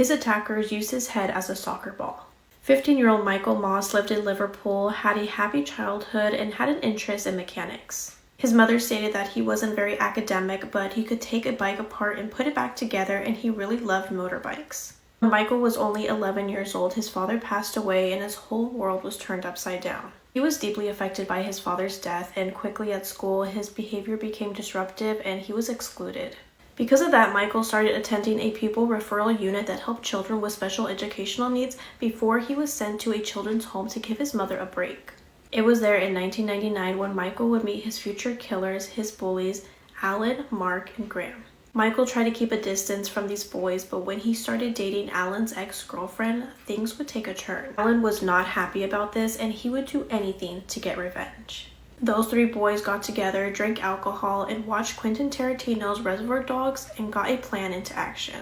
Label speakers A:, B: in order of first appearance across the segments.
A: His attackers used his head as a soccer ball. 15-year-old Michael Moss lived in Liverpool, had a happy childhood, and had an interest in mechanics. His mother stated that he wasn't very academic, but he could take a bike apart and put it back together, and he really loved motorbikes. When Michael was only 11 years old, his father passed away and his whole world was turned upside down. He was deeply affected by his father's death, and quickly at school, his behavior became disruptive and he was excluded. Because of that, Michael started attending a pupil referral unit that helped children with special educational needs before he was sent to a children's home to give his mother a break. It was there in 1999 when Michael would meet his future killers, his bullies, Alan, Mark, and Graham. Michael tried to keep a distance from these boys, but when he started dating Alan's ex-girlfriend, things would take a turn. Alan was not happy about this, and he would do anything to get revenge. Those three boys got together, drank alcohol, and watched Quentin Tarantino's Reservoir Dogs and got a plan into action.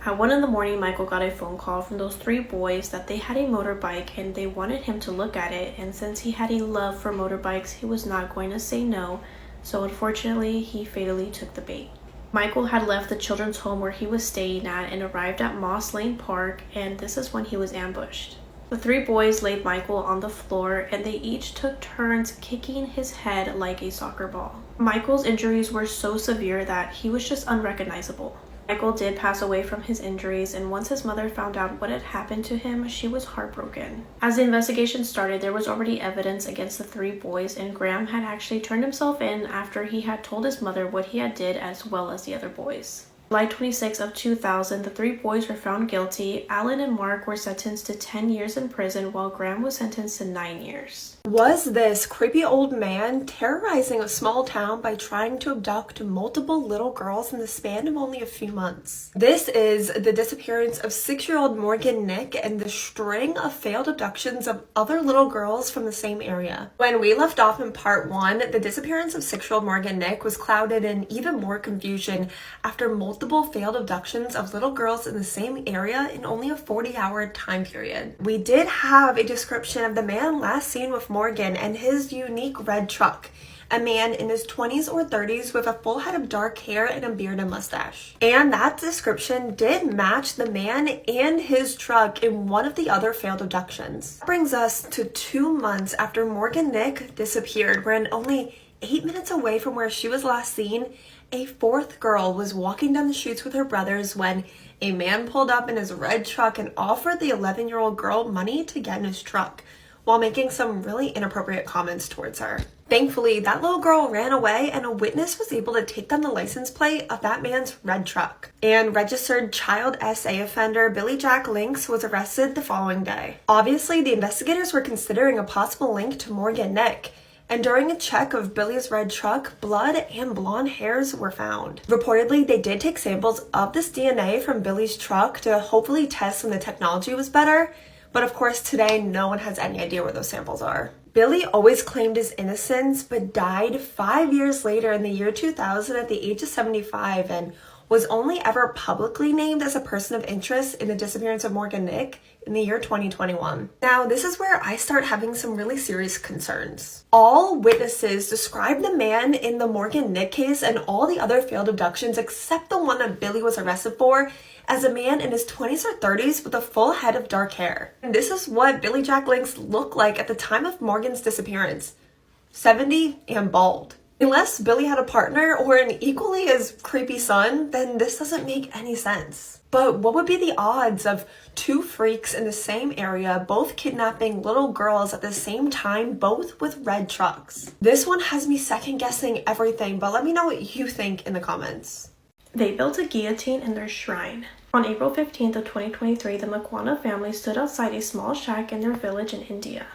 A: At 1 in the morning, Michael got a phone call from those three boys that they had a motorbike and they wanted him to look at it, and since he had a love for motorbikes, he was not going to say no, so unfortunately, he fatally took the bait. Michael had left the children's home where he was staying at and arrived at Moss Lane Park, and this is when he was ambushed. The three boys laid Michael on the floor and they each took turns kicking his head like a soccer ball. Michael's injuries were so severe that he was just unrecognizable. Michael did pass away from his injuries, and once his mother found out what had happened to him, she was heartbroken. As the investigation started, there was already evidence against the three boys, and Graham had actually turned himself in after he had told his mother what he had did as well as the other boys. July 26 of 2000, the three boys were found guilty. Alan and Mark were sentenced to 10 years in prison, while Graham was sentenced to 9 years.
B: Was this creepy old man terrorizing a small town by trying to abduct multiple little girls in the span of only a few months? This is the disappearance of 6-year-old Morgan Nick and the string of failed abductions of other little girls from the same area. When we left off in part 1, the disappearance of 6-year-old Morgan Nick was clouded in even more confusion after multiple failed abductions of little girls in the same area in only a 40-hour time period. We did have a description of the man last seen with Morgan and his unique red truck. A man in his 20s or 30s with a full head of dark hair and a beard and mustache. And that description did match the man and his truck in one of the other failed abductions. That brings us to 2 months after Morgan Nick disappeared, when only 8 minutes away from where she was last seen, a 4th girl was walking down the streets with her brothers when a man pulled up in his red truck and offered the 11-year-old girl money to get in his truck, while making some really inappropriate comments towards her. Thankfully, that little girl ran away and a witness was able to take down the license plate of that man's red truck. And registered child SA offender Billy Jack Lynx was arrested the following day. Obviously, the investigators were considering a possible link to Morgan Nick, and during a check of Billy's red truck, blood and blonde hairs were found. Reportedly, they did take samples of this DNA from Billy's truck to hopefully test when the technology was better, but of course today no one has any idea where those samples are. Billy always claimed his innocence, but died 5 years later in the year 2000 at the age of 75, and was only ever publicly named as a person of interest in the disappearance of Morgan Nick in the year 2021. Now, this is where I start having some really serious concerns. All witnesses described the man in the Morgan Nick case and all the other failed abductions except the one that Billy was arrested for as a man in his 20s or 30s with a full head of dark hair. And this is what Billy Jack Lynx looked like at the time of Morgan's disappearance. 70 and bald. Unless Billy had a partner or an equally as creepy son, then this doesn't make any sense. But what would be the odds of 2 freaks in the same area both kidnapping little girls at the same time, both with red trucks? This one has me second guessing everything, but let me know what you think in the comments.
A: They built a guillotine in their shrine. On April 15th of 2023, the Makwana family stood outside a small shack in their village in India.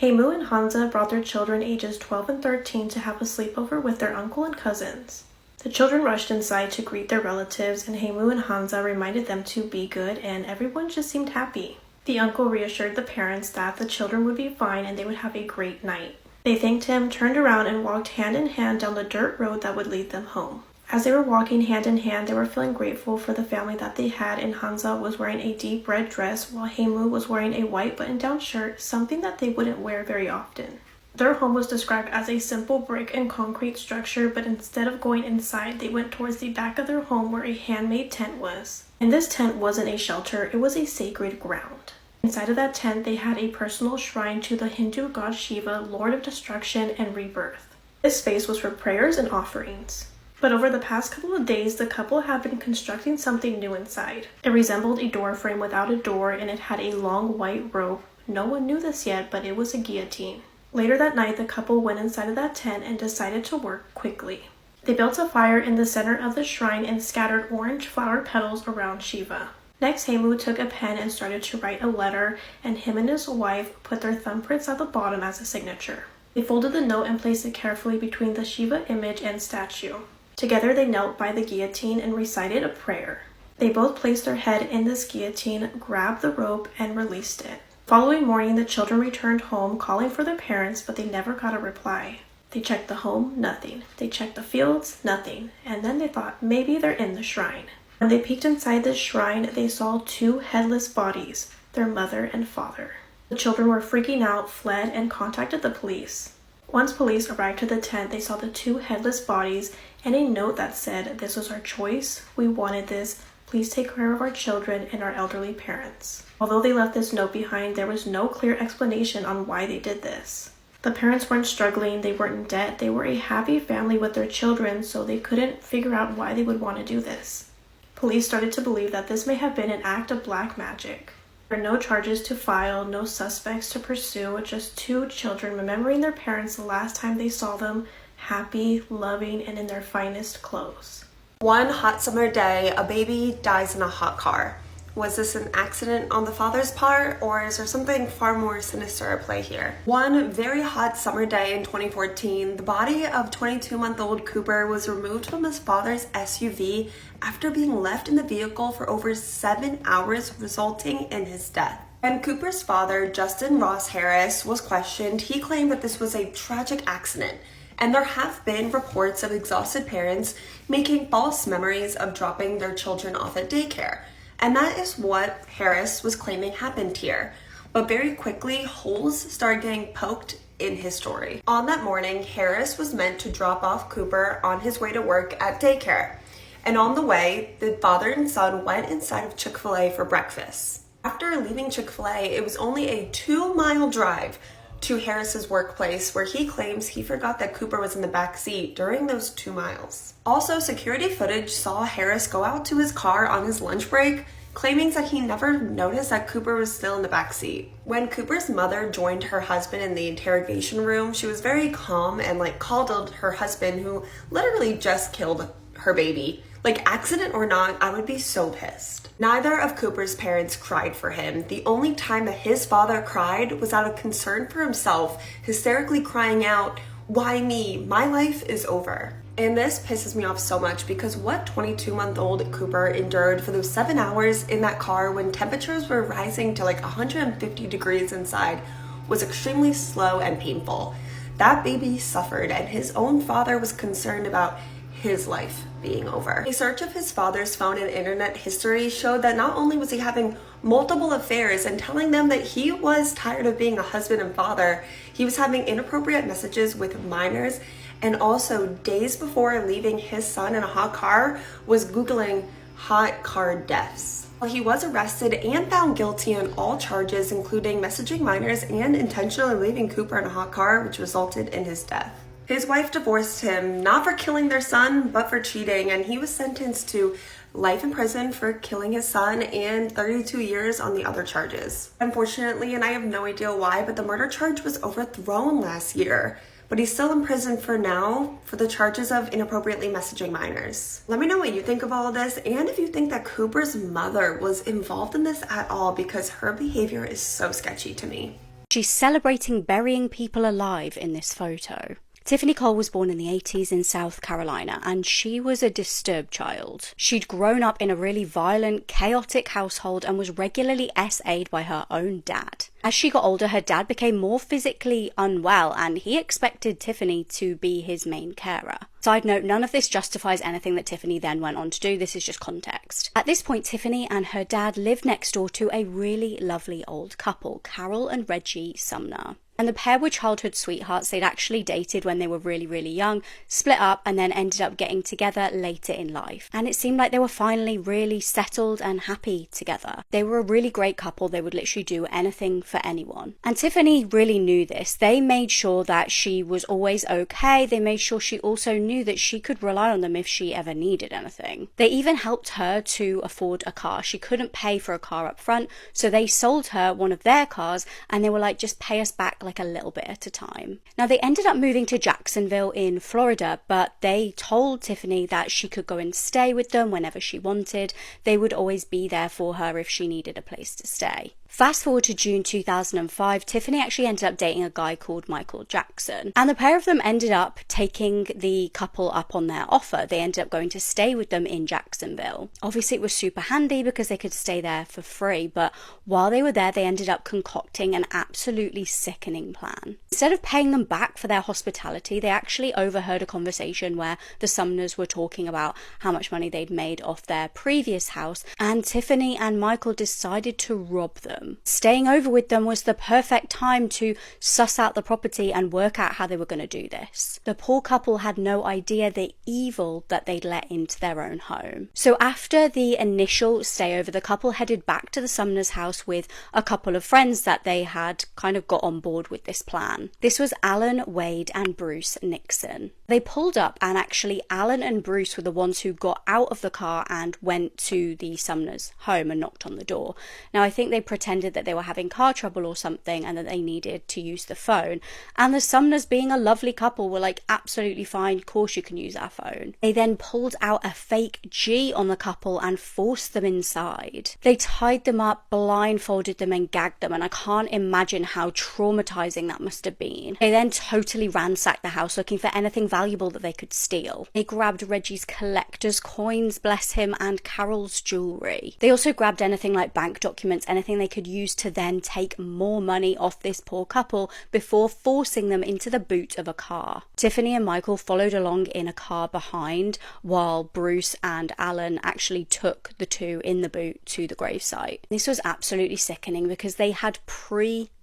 A: Heimu and Hansa brought their children ages 12 and 13 to have a sleepover with their uncle and cousins. The children rushed inside to greet their relatives, and Heimu and Hansa reminded them to be good, and everyone just seemed happy. The uncle reassured the parents that the children would be fine and they would have a great night. They thanked him, turned around, and walked hand in hand down the dirt road that would lead them home. As they were walking hand in hand, they were feeling grateful for the family that they had, and Hansa was wearing a deep red dress while Heimu was wearing a white button-down shirt, something that they wouldn't wear very often. Their home was described as a simple brick and concrete structure, but instead of going inside, they went towards the back of their home where a handmade tent was. And this tent wasn't a shelter, it was a sacred ground. Inside of that tent, they had a personal shrine to the Hindu god Shiva, Lord of Destruction and Rebirth. This space was for prayers and offerings. But over the past couple of days, the couple had been constructing something new inside. It resembled a door frame without a door, and it had a long white rope. No one knew this yet, but it was a guillotine. Later that night, the couple went inside of that tent and decided to work quickly. They built a fire in the center of the shrine and scattered orange flower petals around Shiva. Next, Hemu took a pen and started to write a letter, and him and his wife put their thumbprints at the bottom as a signature. They folded the note and placed it carefully between the Shiva image and statue. Together, they knelt by the guillotine and recited a prayer. They both placed their head in this guillotine, grabbed the rope, and released it. Following morning, the children returned home calling for their parents, but they never got a reply. They checked the home, nothing. They checked the fields, nothing. And then they thought maybe they're in the shrine. When they peeked inside the shrine, they saw two headless bodies, their mother and father. The children were freaking out, fled, and contacted the police. Once police arrived to the tent, they saw the two headless bodies and a note that said, "This was our choice. We wanted this. Please take care of our children and our elderly parents." Although they left this note behind, there was no clear explanation on why they did this. The parents weren't struggling, they weren't in debt, they were a happy family with their children, so they couldn't figure out why they would want to do this. Police started to believe that this may have been an act of black magic. There were no charges to file, no suspects to pursue, just two children remembering their parents the last time they saw them, happy, loving, and in their finest clothes.
B: One hot summer day, a baby dies in a hot car. Was this an accident on the father's part, or is there something far more sinister at play here? One very hot summer day in 2014, the body of 22-month-old Cooper was removed from his father's SUV after being left in the vehicle for over 7 hours, resulting in his death. When Cooper's father, Justin Ross Harris, was questioned, he claimed that this was a tragic accident, and there have been reports of exhausted parents making false memories of dropping their children off at daycare. And that is what Harris was claiming happened here. But very quickly, holes started getting poked in his story. On that morning, Harris was meant to drop off Cooper on his way to work at daycare. And on the way, the father and son went inside of Chick-fil-A for breakfast. After leaving Chick-fil-A, it was only a 2-mile drive to Harris's workplace, where he claims he forgot that Cooper was in the back seat during those 2 miles. Also, security footage saw Harris go out to his car on his lunch break, claiming that he never noticed that Cooper was still in the back seat. When Cooper's mother joined her husband in the interrogation room, she was very calm and coddled her husband, who literally just killed her baby. Accident or not, I would be so pissed. Neither of Cooper's parents cried for him. The only time that his father cried was out of concern for himself, hysterically crying out, "Why me? My life is over." And this pisses me off so much, because what 22-month-old Cooper endured for those 7 hours in that car when temperatures were rising to 150 degrees inside was extremely slow and painful. That baby suffered, and his own father was concerned about his life being over. A search of his father's phone and internet history showed that not only was he having multiple affairs and telling them that he was tired of being a husband and father, he was having inappropriate messages with minors, and also days before leaving his son in a hot car was Googling hot car deaths. He was arrested and found guilty on all charges, including messaging minors and intentionally leaving Cooper in a hot car, which resulted in his death. His wife divorced him, not for killing their son, but for cheating, and he was sentenced to life in prison for killing his son and 32 years on the other charges. Unfortunately, and I have no idea why, but the murder charge was overthrown last year. But he's still in prison for now for the charges of inappropriately messaging minors. Let me know what you think of all of this, and if you think that Cooper's mother was involved in this at all, because her behavior is so sketchy to me.
C: She's celebrating burying people alive in this photo. Tiffany Cole was born in the 80s in South Carolina, and she was a disturbed child. She'd grown up in a really violent, chaotic household and was regularly SA'd by her own dad. As she got older, her dad became more physically unwell, and he expected Tiffany to be his main carer. Side note, none of this justifies anything that Tiffany then went on to do. This is just context. At this point, Tiffany and her dad lived next door to a really lovely old couple, Carol and Reggie Sumner. And the pair were childhood sweethearts. They'd actually dated when they were really, really young, split up, and then ended up getting together later in life. And it seemed like they were finally really settled and happy together. They were a really great couple. They would literally do anything for anyone. And Tiffany really knew this. They made sure that she was always okay. They made sure she also knew that she could rely on them if she ever needed anything. They even helped her to afford a car. She couldn't pay for a car up front, so they sold her one of their cars, and they were like, just pay us back like a little bit at a time. Now, they ended up moving to Jacksonville in Florida, but they told Tiffany that she could go and stay with them whenever she wanted. They would always be there for her if she needed a place to stay. Fast forward to June 2005, Tiffany actually ended up dating a guy called Michael Jackson. And the pair of them ended up taking the couple up on their offer. They ended up going to stay with them in Jacksonville. Obviously, it was super handy because they could stay there for free. But while they were there, they ended up concocting an absolutely sickening plan. Instead of paying them back for their hospitality, they actually overheard a conversation where the Sumners were talking about how much money they'd made off their previous house. And Tiffany and Michael decided to rob them. Staying over with them was the perfect time to suss out the property and work out how they were going to do this. The poor couple had no idea the evil that they'd let into their own home. So after the initial stay over, the couple headed back to the Sumners' house with a couple of friends that they had kind of got on board with this plan. This was Alan Wade and Bruce Nixon. They pulled up, and actually Alan and Bruce were the ones who got out of the car and went to the Sumners' home and knocked on the door. Now, I think they pretended that they were having car trouble or something and that they needed to use the phone. And the Sumners, being a lovely couple, were like, absolutely fine, of course you can use our phone. They then pulled out a fake G on the couple and forced them inside. They tied them up, blindfolded them and gagged them, and I can't imagine how traumatizing that must have been. They then totally ransacked the house looking for anything valuable that they could steal. They grabbed Reggie's collector's coins, bless him, and Carol's jewelry. They also grabbed anything like bank documents, anything they could use to then take more money off this poor couple before forcing them into the boot of a car. Tiffany and Michael followed along in a car behind, while Bruce and Alan actually took the two in the boot to the gravesite. This was absolutely sickening because they had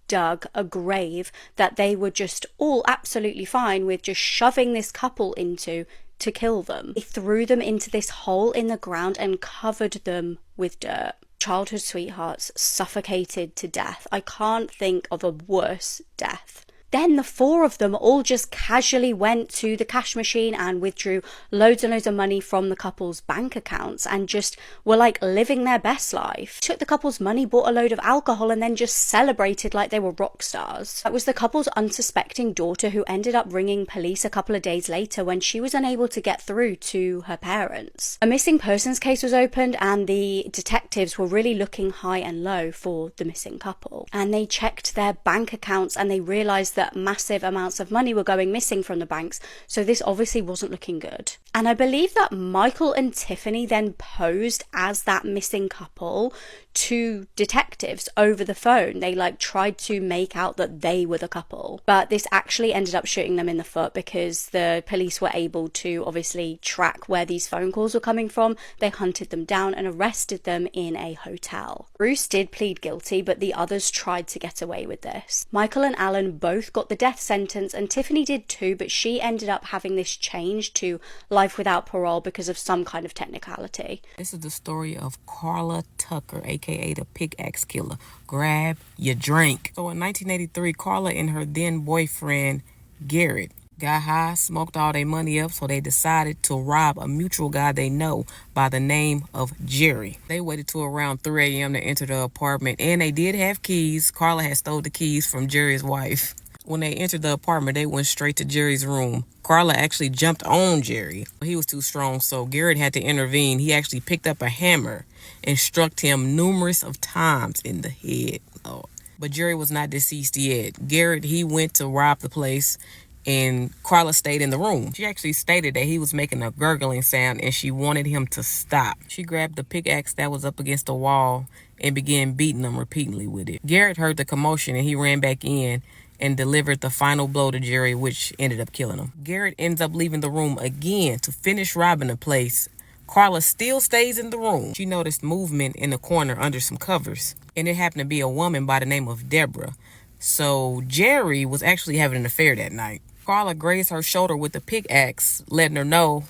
C: dug a grave that they were just all absolutely fine with just shoving this couple into to kill them. They threw them into this hole in the ground and covered them with dirt. Childhood sweethearts suffocated to death. I can't think of a worse death. Then the four of them all just casually went to the cash machine and withdrew loads and loads of money from the couple's bank accounts and just were like living their best life. Took the couple's money, bought a load of alcohol, and then just celebrated like they were rock stars. That was the couple's unsuspecting daughter who ended up ringing police a couple of days later when she was unable to get through to her parents. A missing persons case was opened, and the detectives were really looking high and low for the missing couple. And they checked their bank accounts and they realized that massive amounts of money were going missing from the banks, so this obviously wasn't looking good. And I believe that Michael and Tiffany then posed as that missing couple to detectives over the phone. They like tried to make out that they were the couple, but this actually ended up shooting them in the foot because the police were able to obviously track where these phone calls were coming from. They hunted them down and arrested them in a hotel. Bruce did plead guilty, but the others tried to get away with this. Michael and Alan both got the death sentence, and Tiffany did too, but she ended up having this changed to life without parole because of some kind of technicality.
D: This is the story of Carla Tucker, aka the Pickaxe Killer. Grab your drink. So in 1983, Carla and her then boyfriend Garrett got high, smoked all their money up, so they decided to rob a mutual guy they know by the name of Jerry. They waited till around 3 a.m. to enter the apartment, and they did have keys. Carla had stole the keys from Jerry's wife. When they entered the apartment, they went straight to Jerry's room. Carla actually jumped on Jerry. He was too strong, so Garrett had to intervene. He actually picked up a hammer and struck him numerous of times in the head. Oh. But Jerry was not deceased yet. Garrett, he went to rob the place, and Carla stayed in the room. She actually stated that he was making a gurgling sound and she wanted him to stop. She grabbed the pickaxe that was up against the wall and began beating him repeatedly with it. Garrett heard the commotion and he ran back in and delivered the final blow to Jerry, which ended up killing him. Garrett ends up leaving the room again to finish robbing the place. Carla still stays in the room. She noticed movement in the corner under some covers, and it happened to be a woman by the name of Deborah. So Jerry was actually having an affair that night. Carla grazed her shoulder with a pickaxe, letting her know,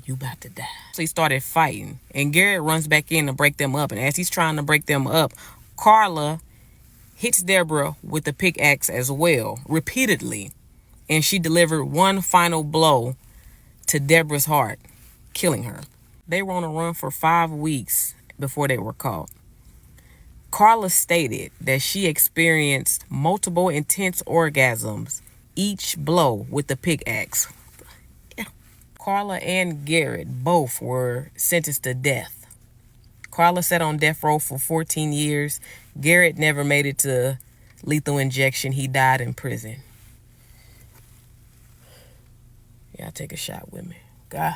D: "You about to die." So he started fighting, and Garrett runs back in to break them up. And as he's trying to break them up, Carla hits Deborah with the pickaxe as well, repeatedly. And she delivered one final blow to Deborah's heart, killing her. They were on a run for 5 weeks before they were caught. Carla stated that she experienced multiple intense orgasms, each blow with the pickaxe. Carla and Garrett both were sentenced to death. Carla sat on death row for 14 years. Garrett never made it to lethal injection. He died in prison. Yeah, take a shot with me. God.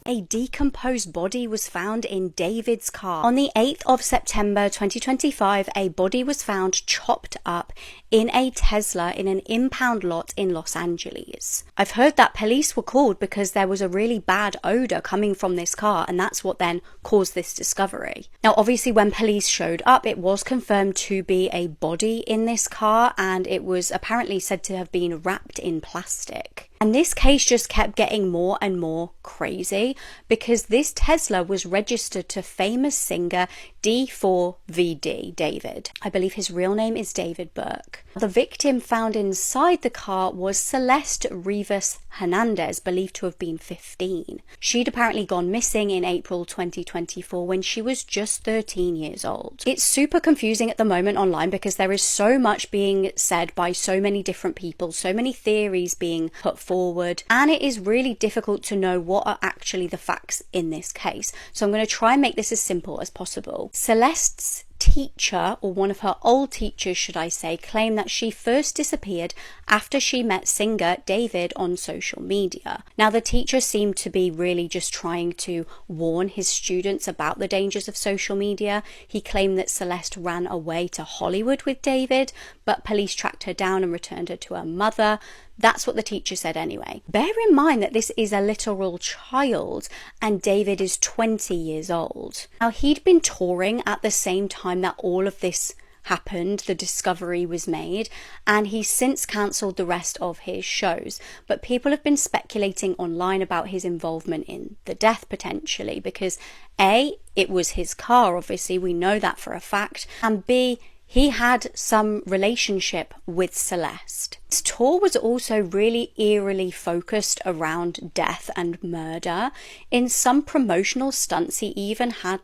C: A decomposed body was found in David's car. On the 8th of September 2025, a body was found chopped up in a Tesla in an impound lot in Los Angeles. I've heard that police were called because there was a really bad odor coming from this car, and that's what then caused this discovery. Now, obviously, when police showed up, it was confirmed to be a body in this car, and it was apparently said to have been wrapped in plastic. And this case just kept getting more and more crazy because this Tesla was registered to famous singer D4VD, David. I believe his real name is David Burke. The victim found inside the car was Celeste Rivas Hernandez, believed to have been 15. She'd apparently gone missing in April 2024 when she was just 13 years old. It's super confusing at the moment online because there is so much being said by so many different people, so many theories being put forward, and it is really difficult to know what are actually the facts in this case. So I'm going to try and make this as simple as possible. Celeste's teacher, or one of her old teachers should I say, claimed that she first disappeared after she met singer David on social media. Now, the teacher seemed to be really just trying to warn his students about the dangers of social media. He claimed that Celeste ran away to Hollywood with David, but police tracked her down and returned her to her mother. That's what the teacher said anyway. Bear in mind that this is a literal child and David is 20 years old. Now, he'd been touring at the same time that all of this happened, the discovery was made, and he's since cancelled the rest of his shows. But people have been speculating online about his involvement in the death potentially because A, it was his car, obviously, we know that for a fact, and B, he had some relationship with Celeste. His tour was also really eerily focused around death and murder. In some promotional stunts, he even had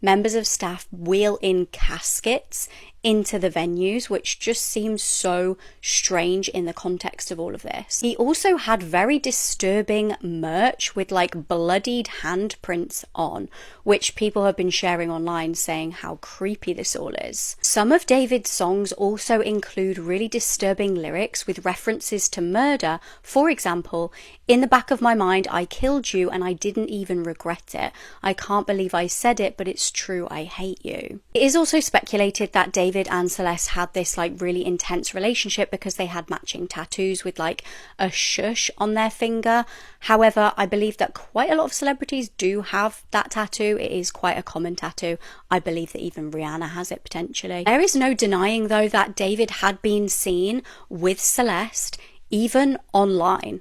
C: members of staff wheel in caskets into the venues, which just seems so strange in the context of all of this. He also had very disturbing merch with bloodied handprints on, which people have been sharing online saying how creepy this all is. Some of David's songs also include really disturbing lyrics with references to murder. For example, "In the back of my mind, I killed you and I didn't even regret it. I can't believe I said it, but it's true, I hate you." It is also speculated that David and Celeste had this really intense relationship because they had matching tattoos with a shush on their finger. However, I believe that quite a lot of celebrities do have that tattoo. It is quite a common tattoo. I believe that even Rihanna has it potentially. There is no denying though that David had been seen with Celeste even online,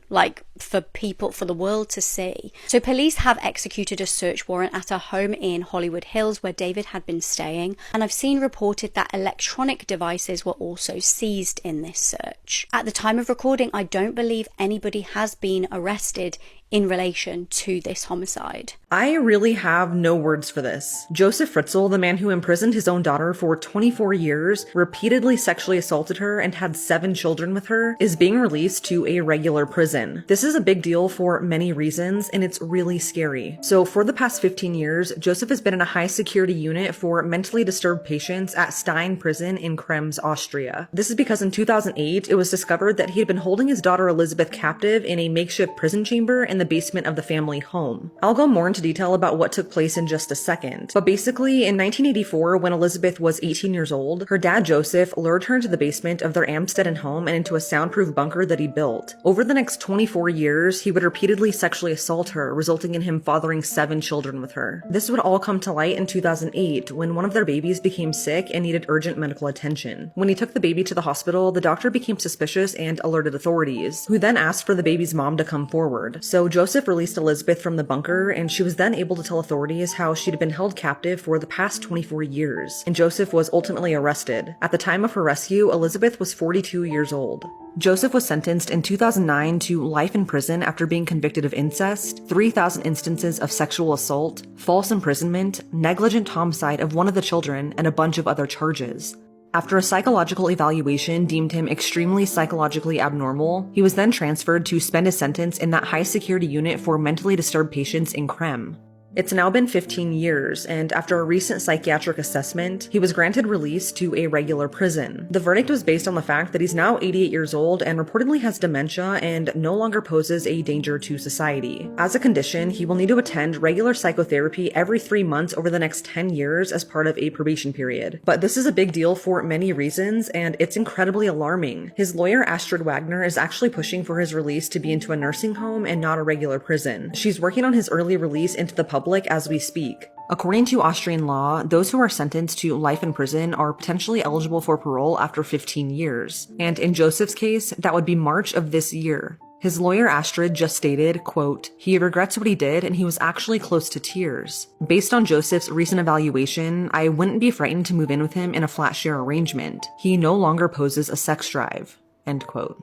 C: for the world to see. So police have executed a search warrant at a home in Hollywood Hills where David had been staying, and I've seen reported that electronic devices were also seized in this search. At the time of recording, I don't believe anybody has been arrested in relation to this homicide.
E: I really have no words for this. Joseph Fritzl, the man who imprisoned his own daughter for 24 years, repeatedly sexually assaulted her, and had 7 children with her, is being released to a regular prison. This is is a big deal for many reasons, and it's really scary. So for the past 15 years, Joseph has been in a high security unit for mentally disturbed patients at Stein Prison in Krems, Austria. This is because in 2008, it was discovered that he had been holding his daughter Elizabeth captive in a makeshift prison chamber in the basement of the family home. I'll go more into detail about what took place in just a second, but basically in 1984, when Elizabeth was 18 years old, her dad Joseph lured her into the basement of their Amstetten home and into a soundproof bunker that he built. Over the next 24 years, he would repeatedly sexually assault her, resulting in him fathering 7 children with her. This would all come to light in 2008 when one of their babies became sick and needed urgent medical attention. When he took the baby to the hospital, the doctor became suspicious and alerted authorities, who then asked for the baby's mom to come forward. So Joseph released Elizabeth from the bunker, and she was then able to tell authorities how she'd been held captive for the past 24 years, and Joseph was ultimately arrested. At the time of her rescue, Elizabeth was 42 years old. Joseph was sentenced in 2009 to life in prison after being convicted of incest, 3,000 instances of sexual assault, false imprisonment, negligent homicide of one of the children, and a bunch of other charges. After a psychological evaluation deemed him extremely psychologically abnormal, he was then transferred to spend his sentence in that high security unit for mentally disturbed patients in Krem. It's now been 15 years, and after a recent psychiatric assessment, he was granted release to a regular prison. The verdict was based on the fact that he's now 88 years old and reportedly has dementia and no longer poses a danger to society. As a condition, he will need to attend regular psychotherapy every 3 months over the next 10 years as part of a probation period. But this is a big deal for many reasons, and it's incredibly alarming. His lawyer, Astrid Wagner, is actually pushing for his release to be into a nursing home and not a regular prison. She's working on his early release into the public as we speak. According to Austrian law, those who are sentenced to life in prison are potentially eligible for parole after 15 years. And in Joseph's case, that would be March of this year. His lawyer Astrid just stated, quote, "He regrets what he did and he was actually close to tears. Based on Joseph's recent evaluation, I wouldn't be frightened to move in with him in a flat share arrangement. He no longer poses a sex drive." End quote.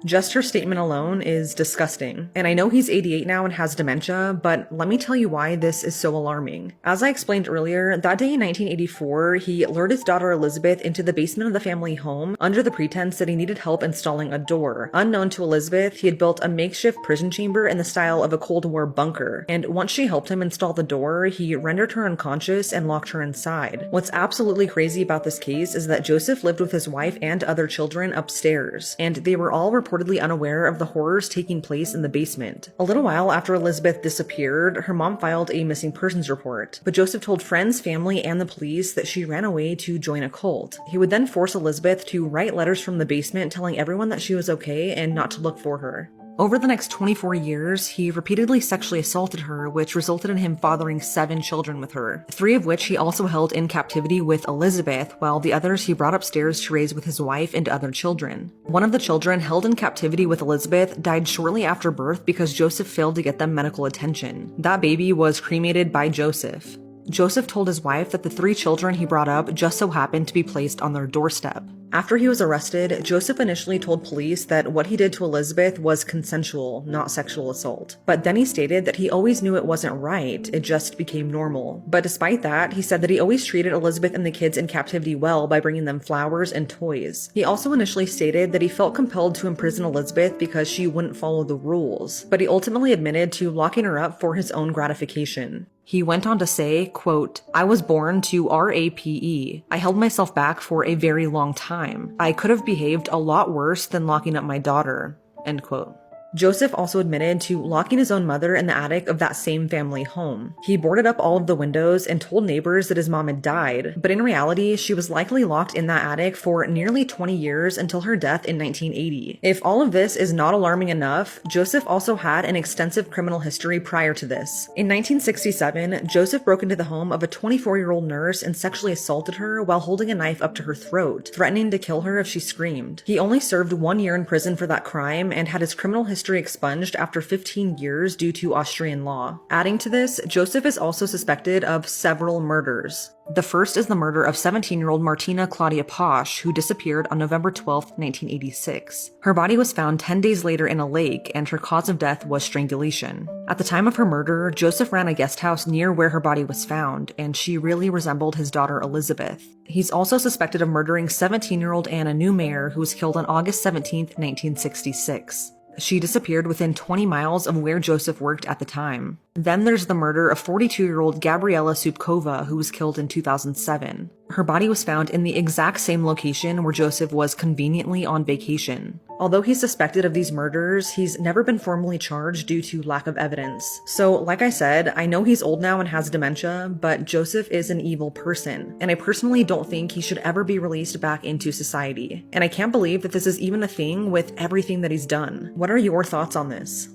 E: Just her statement alone is disgusting. And I know he's 88 now and has dementia, but let me tell you why this is so alarming. As I explained earlier, that day in 1984, he lured his daughter Elizabeth into the basement of the family home under the pretense that he needed help installing a door. Unknown to Elizabeth, he had built a makeshift prison chamber in the style of a Cold War bunker, and once she helped him install the door, he rendered her unconscious and locked her inside. What's absolutely crazy about this case is that Joseph lived with his wife and other children upstairs, and they were all reportedly unaware of the horrors taking place in the basement. A little while after Elizabeth disappeared, her mom filed a missing persons report, but Joseph told friends, family, and the police that she ran away to join a cult. He would then force Elizabeth to write letters from the basement telling everyone that she was okay and not to look for her. Over the next 24 years, he repeatedly sexually assaulted her, which resulted in him fathering 7 children with her, 3 of which he also held in captivity with Elizabeth, while the others he brought upstairs to raise with his wife and other children. One of the children held in captivity with Elizabeth died shortly after birth because Joseph failed to get them medical attention. That baby was cremated by Joseph. Joseph told his wife that the 3 children he brought up just so happened to be placed on their doorstep. After he was arrested, Joseph initially told police that what he did to Elizabeth was consensual, not sexual assault. But then he stated that he always knew it wasn't right, it just became normal. But despite that, he said that he always treated Elizabeth and the kids in captivity well by bringing them flowers and toys. He also initially stated that he felt compelled to imprison Elizabeth because she wouldn't follow the rules, but he ultimately admitted to locking her up for his own gratification. He went on to say, quote, "I was born to RAPE. I held myself back for a very long time. I could have behaved a lot worse than locking up my daughter." End quote. Joseph also admitted to locking his own mother in the attic of that same family home. He boarded up all of the windows and told neighbors that his mom had died, but in reality, she was likely locked in that attic for nearly 20 years until her death in 1980. If all of this is not alarming enough, Joseph also had an extensive criminal history prior to this. In 1967, Joseph broke into the home of a 24-year-old nurse and sexually assaulted her while holding a knife up to her throat, threatening to kill her if she screamed. He only served 1 year in prison for that crime and had his criminal history expunged after 15 years due to Austrian law. Adding to this, Joseph is also suspected of several murders. The first is the murder of 17-year-old Martina Claudia Posch, who disappeared on November 12, 1986. Her body was found 10 days later in a lake, and her cause of death was strangulation. At the time of her murder, Joseph ran a guest house near where her body was found, and she really resembled his daughter Elizabeth. He's also suspected of murdering 17-year-old Anna Newmayer, who was killed on August 17, 1966. She disappeared within 20 miles of where Joseph worked at the time. Then there's the murder of 42-year-old Gabriela Supkova, who was killed in 2007. Her body was found in the exact same location where Joseph was conveniently on vacation. Although he's suspected of these murders, he's never been formally charged due to lack of evidence. So, like I said, I know he's old now and has dementia, but Joseph is an evil person, and I personally don't think he should ever be released back into society. And I can't believe that this is even a thing with everything that he's done. What are your thoughts on this?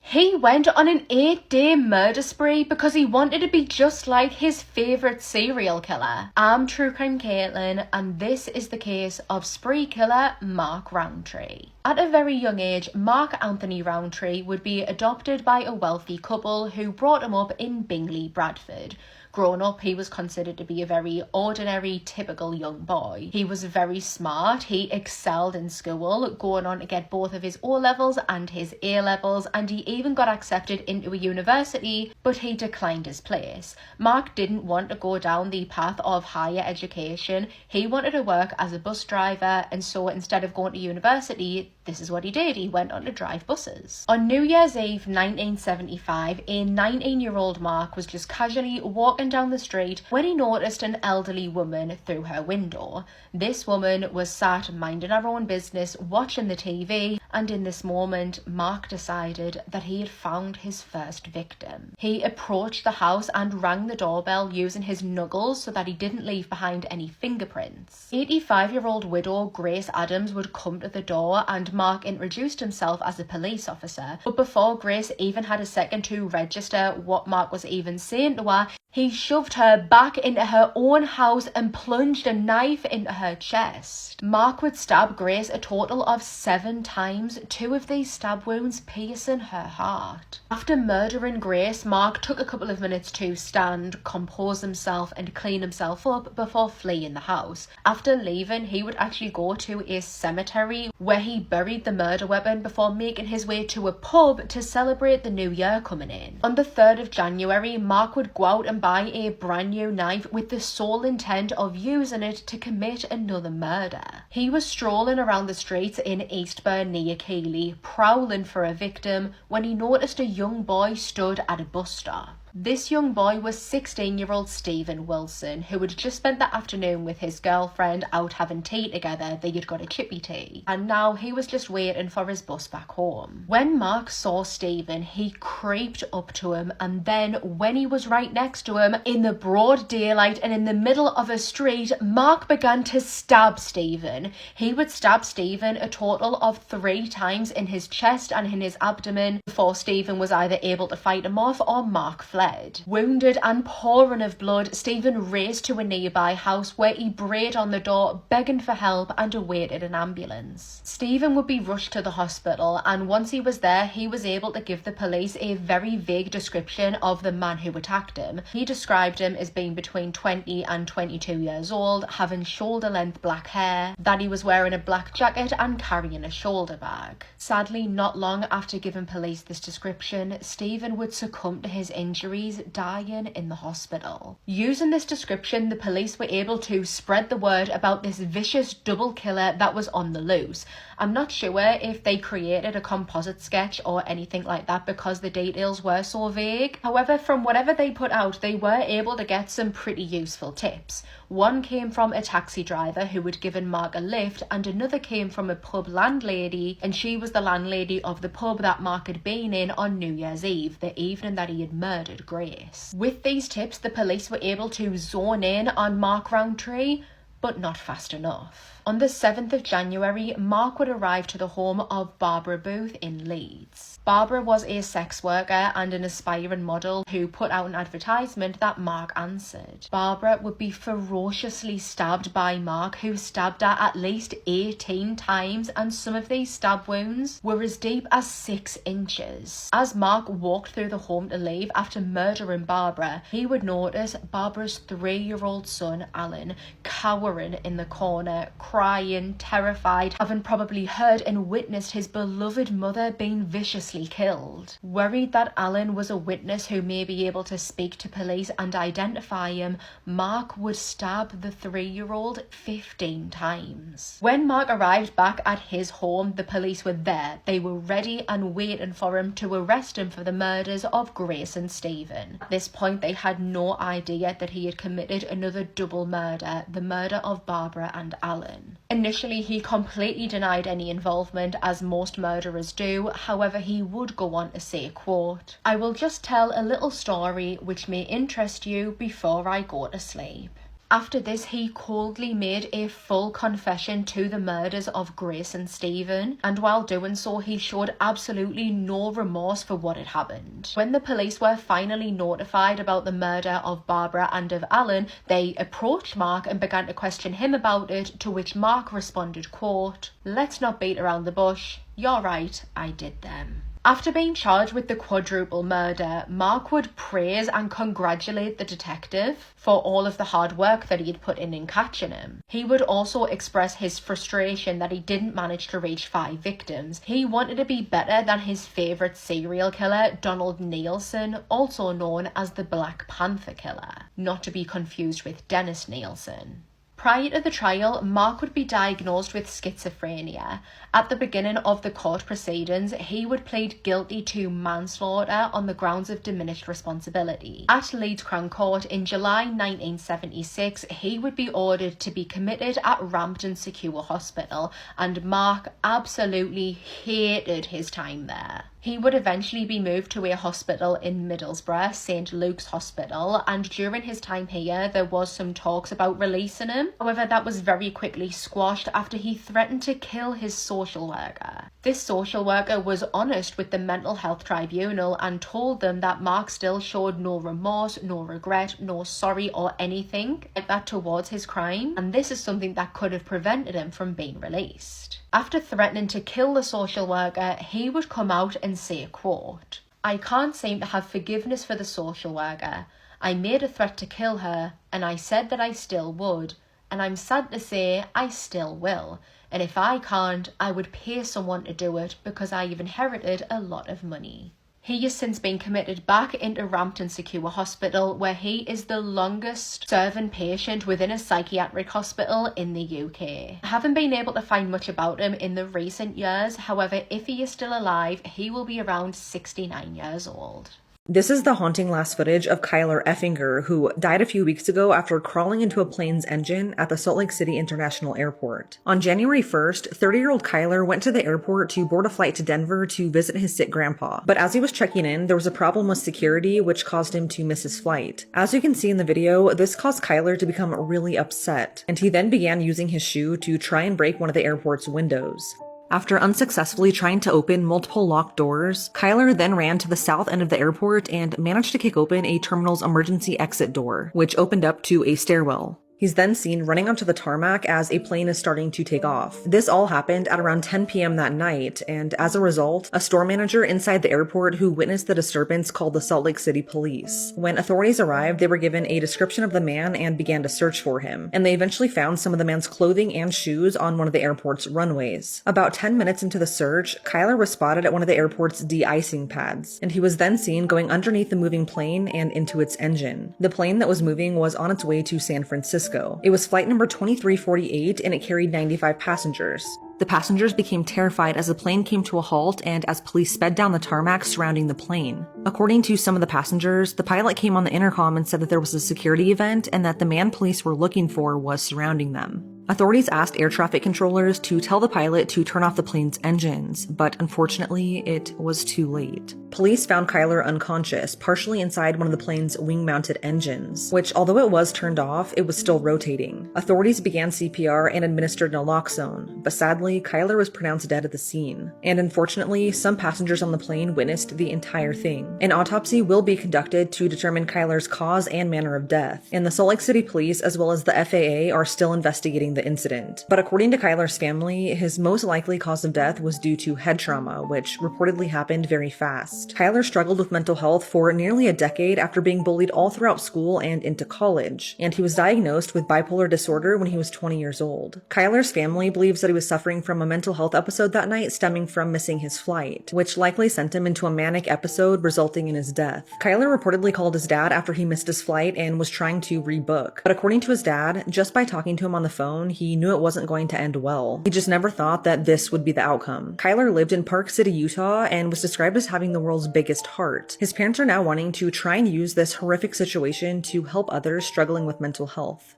F: He went on an 8-day murder spree because he wanted to be just like his favourite serial killer. I'm True Crime Caitlin, and this is the case of spree killer Mark Roundtree. At a very young age, Mark Anthony Roundtree would be adopted by a wealthy couple who brought him up in Bingley, Bradford. Growing up, he was considered to be a very ordinary, typical young boy. He was very smart, he excelled in school, going on to get both of his O-levels and his A-levels, and he even got accepted into a university, but he declined his place. Mark didn't want to go down the path of higher education. He wanted to work as a bus driver, and so instead of going to university, this is what he did. He went on to drive buses. On New Year's Eve 1975, a 19-year-old Mark was just casually walking down the street when he noticed an elderly woman through her window. This woman was sat minding her own business, watching the TV, and in this moment, Mark decided that he had found his first victim. He approached the house and rang the doorbell using his knuckles so that he didn't leave behind any fingerprints. 85-year-old widow Grace Adams would come to the door, and Mark introduced himself as a police officer. But before Grace even had a second to register what Mark was even saying to her, he shoved her back into her own house and plunged a knife into her chest. Mark would stab Grace a total of 7 times, 2 of these stab wounds piercing her heart. After murdering Grace, Mark took a couple of minutes to stand, compose himself and clean himself up before fleeing the house. After leaving, he would actually go to a cemetery where he buried the murder weapon before making his way to a pub to celebrate the new year coming in. On the 3rd of January, Mark would go out and buy a brand new knife with the sole intent of using it to commit another murder. He was strolling around the streets in Eastbourne near Keighley, prowling for a victim, when he noticed a young boy stood at a bus stop. This young boy was 16-year-old Stephen Wilson, who had just spent the afternoon with his girlfriend out having tea together. They had got a chippy tea, and now he was just waiting for his bus back home. When Mark saw Stephen, he creeped up to him, and then when he was right next to him, in the broad daylight and in the middle of a street, Mark began to stab Stephen. He would stab Stephen a total of 3 times in his chest and in his abdomen before Stephen was either able to fight him off or Mark fled. Wounded and pouring of blood, Stephen raced to a nearby house where he brayed on the door, begging for help and awaited an ambulance. Stephen would be rushed to the hospital, and once he was there, he was able to give the police a very vague description of the man who attacked him. He described him as being between 20 and 22 years old, having shoulder-length black hair, that he was wearing a black jacket and carrying a shoulder bag. Sadly, not long after giving police this description, Stephen would succumb to his injuries, dying in the hospital. Using this description, the police were able to spread the word about this vicious double killer that was on the loose. I'm not sure if they created a composite sketch or anything like that because the details were so vague. However, from whatever they put out, they were able to get some pretty useful tips. One came from a taxi driver who had given Mark a lift, and another came from a pub landlady, and she was the landlady of the pub that Mark had been in on New Year's Eve, the evening that he had murdered Grace. With these tips, the police were able to zone in on Mark Roundtree, but not fast enough. On the 7th of January, Mark would arrive to the home of Barbara Booth in Leeds. Barbara was a sex worker and an aspiring model who put out an advertisement that Mark answered. Barbara would be ferociously stabbed by Mark, who stabbed her at least 18 times, and some of these stab wounds were as deep as 6 inches. As Mark walked through the home to leave after murdering Barbara, he would notice Barbara's 3-year-old son, Alan, cowering in the corner, crying, terrified, having probably heard and witnessed his beloved mother being viciously needlessly killed. Worried that Alan was a witness who may be able to speak to police and identify him, Mark would stab the 3-year-old 15 times. When Mark arrived back at his home, the police were there. They were ready and waiting for him to arrest him for the murders of Grace and Stephen. At this point, they had no idea that he had committed another double murder, the murder of Barbara and Alan. Initially, he completely denied any involvement, as most murderers do. However, he would go on to say, quote, "I will just tell a little story which may interest you before I go to sleep." After this, he coldly made a full confession to the murders of Grace and Stephen, and while doing so, he showed absolutely no remorse for what had happened. When the police were finally notified about the murder of Barbara and of Alan, they approached Mark and began to question him about it, to which Mark responded, quote, "Let's not beat around the bush. You're right, I did them." After being charged with the quadruple murder, Mark would praise and congratulate the detective for all of the hard work that he had put in catching him. He would also express his frustration that he didn't manage to reach 5 victims. He wanted to be better than his favourite serial killer, Donald Nielsen, also known as the Black Panther Killer, not to be confused with Dennis Nielsen. Prior to the trial, Mark would be diagnosed with schizophrenia. At the beginning of the court proceedings, he would plead guilty to manslaughter on the grounds of diminished responsibility. At Leeds Crown Court in July 1976, he would be ordered to be committed at Rampton Secure Hospital, and Mark absolutely hated his time there. He would eventually be moved to a hospital in Middlesbrough, St Luke's Hospital, and during his time here, there was some talks about releasing him. However, that was very quickly squashed after he threatened to kill his social worker. This social worker was honest with the Mental Health Tribunal and told them that Mark still showed no remorse, no regret, no sorry or anything like that towards his crime, and this is something that could have prevented him from being released. After threatening to kill the social worker, he would come out and say, quote, "I can't seem to have forgiveness for the social worker. I made a threat to kill her, and I said that I still would, and I'm sad to say I still will. And if I can't, I would pay someone to do it because I've inherited a lot of money." He has since been committed back into Rampton Secure Hospital, where he is the longest serving patient within a psychiatric hospital in the UK. I haven't been able to find much about him in the recent years. However, if he is still alive, he will be around 69 years old.
E: This is the haunting last footage of Kyler Effinger, who died a few weeks ago after crawling into a plane's engine at the Salt Lake City International Airport. On January 1st, 30-year-old Kyler went to the airport to board a flight to Denver to visit his sick grandpa. But as he was checking in, there was a problem with security, which caused him to miss his flight. As you can see in the video, this caused Kyler to become really upset, and he then began using his shoe to try and break one of the airport's windows. After unsuccessfully trying to open multiple locked doors, Kyler then ran to the south end of the airport and managed to kick open a terminal's emergency exit door, which opened up to a stairwell. He's then seen running onto the tarmac as a plane is starting to take off. This all happened at around 10 p.m. that night, and as a result, a store manager inside the airport who witnessed the disturbance called the Salt Lake City police. When authorities arrived, they were given a description of the man and began to search for him, and they eventually found some of the man's clothing and shoes on one of the airport's runways. About 10 minutes into the search, Kyler was spotted at one of the airport's de-icing pads, and he was then seen going underneath the moving plane and into its engine. The plane that was moving was on its way to San Francisco. It was flight number 2348 and it carried 95 passengers. The passengers became terrified as the plane came to a halt and as police sped down the tarmac surrounding the plane. According to some of the passengers, the pilot came on the intercom and said that there was a security event and that the man police were looking for was surrounding them. Authorities asked air traffic controllers to tell the pilot to turn off the plane's engines, but unfortunately, it was too late. Police found Kyler unconscious, partially inside one of the plane's wing-mounted engines, which, although it was turned off, it was still rotating. Authorities began CPR and administered naloxone, but sadly, Kyler was pronounced dead at the scene. And unfortunately, some passengers on the plane witnessed the entire thing. An autopsy will be conducted to determine Kyler's cause and manner of death, and the Salt Lake City Police, as well as the FAA, are still investigating following the incident. But according to Kyler's family, his most likely cause of death was due to head trauma, which reportedly happened very fast. Kyler struggled with mental health for nearly a decade after being bullied all throughout school and into college, and he was diagnosed with bipolar disorder when he was 20 years old. Kyler's family believes that he was suffering from a mental health episode that night stemming from missing his flight, which likely sent him into a manic episode resulting in his death. Kyler reportedly called his dad after he missed his flight and was trying to rebook, but according to his dad, just by talking to him on the phone, he knew it wasn't going to end well. He just never thought that this would be the outcome. Kyler lived in Park City, Utah, and was described as having the world's biggest heart. His parents are now wanting to try and use this horrific situation to help others struggling with mental health.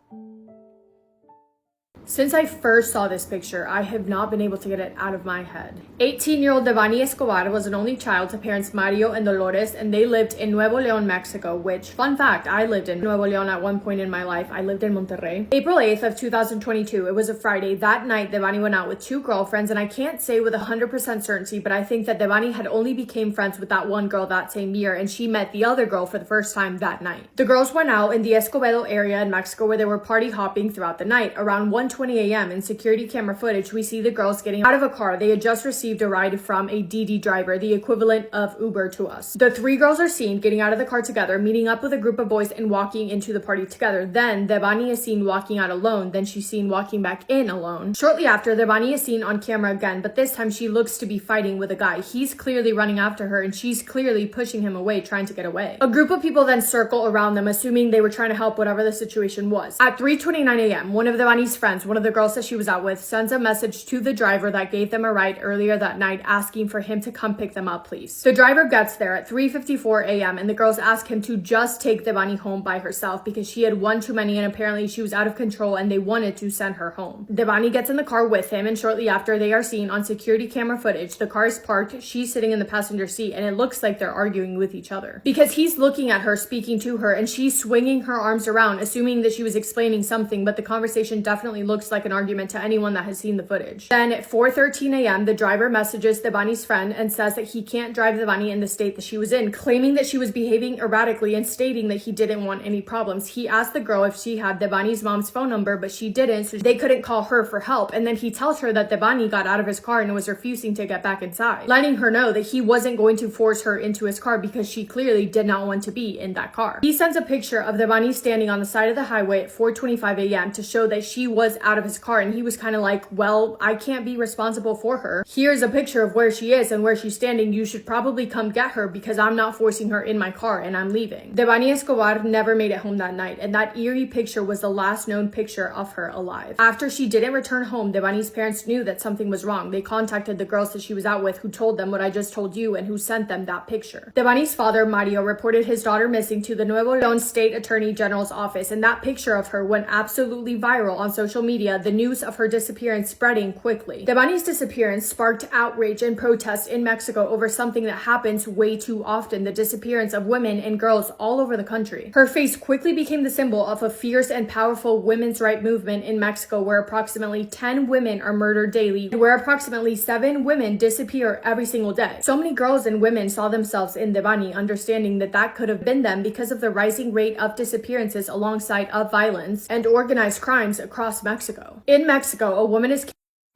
G: Since I first saw this picture, I have not been able to get it out of my head. 18-year-old Devani Escobar was an only child to parents Mario and Dolores, and they lived in Nuevo León, Mexico, which, fun fact, I lived in Nuevo León at one point in my life. I lived in Monterrey. April 8th of 2022, it was a Friday. That night, Devani went out with two girlfriends, and I can't say with 100% certainty, but I think that Devani had only became friends with that one girl that same year, and she met the other girl for the first time that night. The girls went out in the Escobedo area in Mexico where they were party hopping throughout the night. Around 1:20 a.m. in security camera footage, we see the girls getting out of a car. They had just received a ride from a DD driver, the equivalent of Uber to us. The three girls are seen getting out of the car together, meeting up with a group of boys and walking into the party together. Then Devani is seen walking out alone. Then she's seen walking back in alone. Shortly after, Devani is seen on camera again, but this time she looks to be fighting with a guy. He's clearly running after her and she's clearly pushing him away, trying to get away. A group of people then circle around them, assuming they were trying to help whatever the situation was. At 3:29 a.m., one of Devani's friends, one of the girls that she was out with, sends a message to the driver that gave them a ride earlier that night, asking for him to come pick them up, please. The driver gets there at 3:54 a.m. and the girls ask him to just take Devani home by herself because she had one too many and apparently she was out of control and they wanted to send her home. Devani gets in the car with him and shortly after they are seen on security camera footage. The car is parked, she's sitting in the passenger seat, and it looks like they're arguing with each other because he's looking at her, speaking to her, and she's swinging her arms around, assuming that she was explaining something, but the conversation definitely looks like an argument to anyone that has seen the footage. Then at 4:13 a.m., the driver messages Devani's friend and says that he can't drive Devani in the state that she was in, claiming that she was behaving erratically and stating that he didn't want any problems. He asked the girl if she had Devani's mom's phone number, but she didn't, so they couldn't call her for help. And then he tells her that Devani got out of his car and was refusing to get back inside, letting her know that he wasn't going to force her into his car because she clearly did not want to be in that car. He sends a picture of Devani standing on the side of the highway at 4:25 a.m. to show that she was out of his car, and he was kind of like, well, I can't be responsible for her. Here's a picture of where she is and where she's standing. You should probably come get her because I'm not forcing her in my car and I'm leaving. Devani Escobar never made it home that night, and that eerie picture was the last known picture of her alive. After she didn't return home, Devani's parents knew that something was wrong. They contacted the girls that she was out with, who told them what I just told you and who sent them that picture. Devani's father, Mario, reported his daughter missing to the Nuevo León State Attorney General's office, and that picture of her went absolutely viral on social media, the news of her disappearance spreading quickly. Devani's disappearance sparked outrage and protest in Mexico over something that happens way too often, the disappearance of women and girls all over the country. Her face quickly became the symbol of a fierce and powerful women's rights movement in Mexico, where approximately 10 women are murdered daily, and where approximately 7 women disappear every single day. So many girls and women saw themselves in Devani, understanding that that could have been them because of the rising rate of disappearances alongside of violence and organized crimes across Mexico. In Mexico, a woman is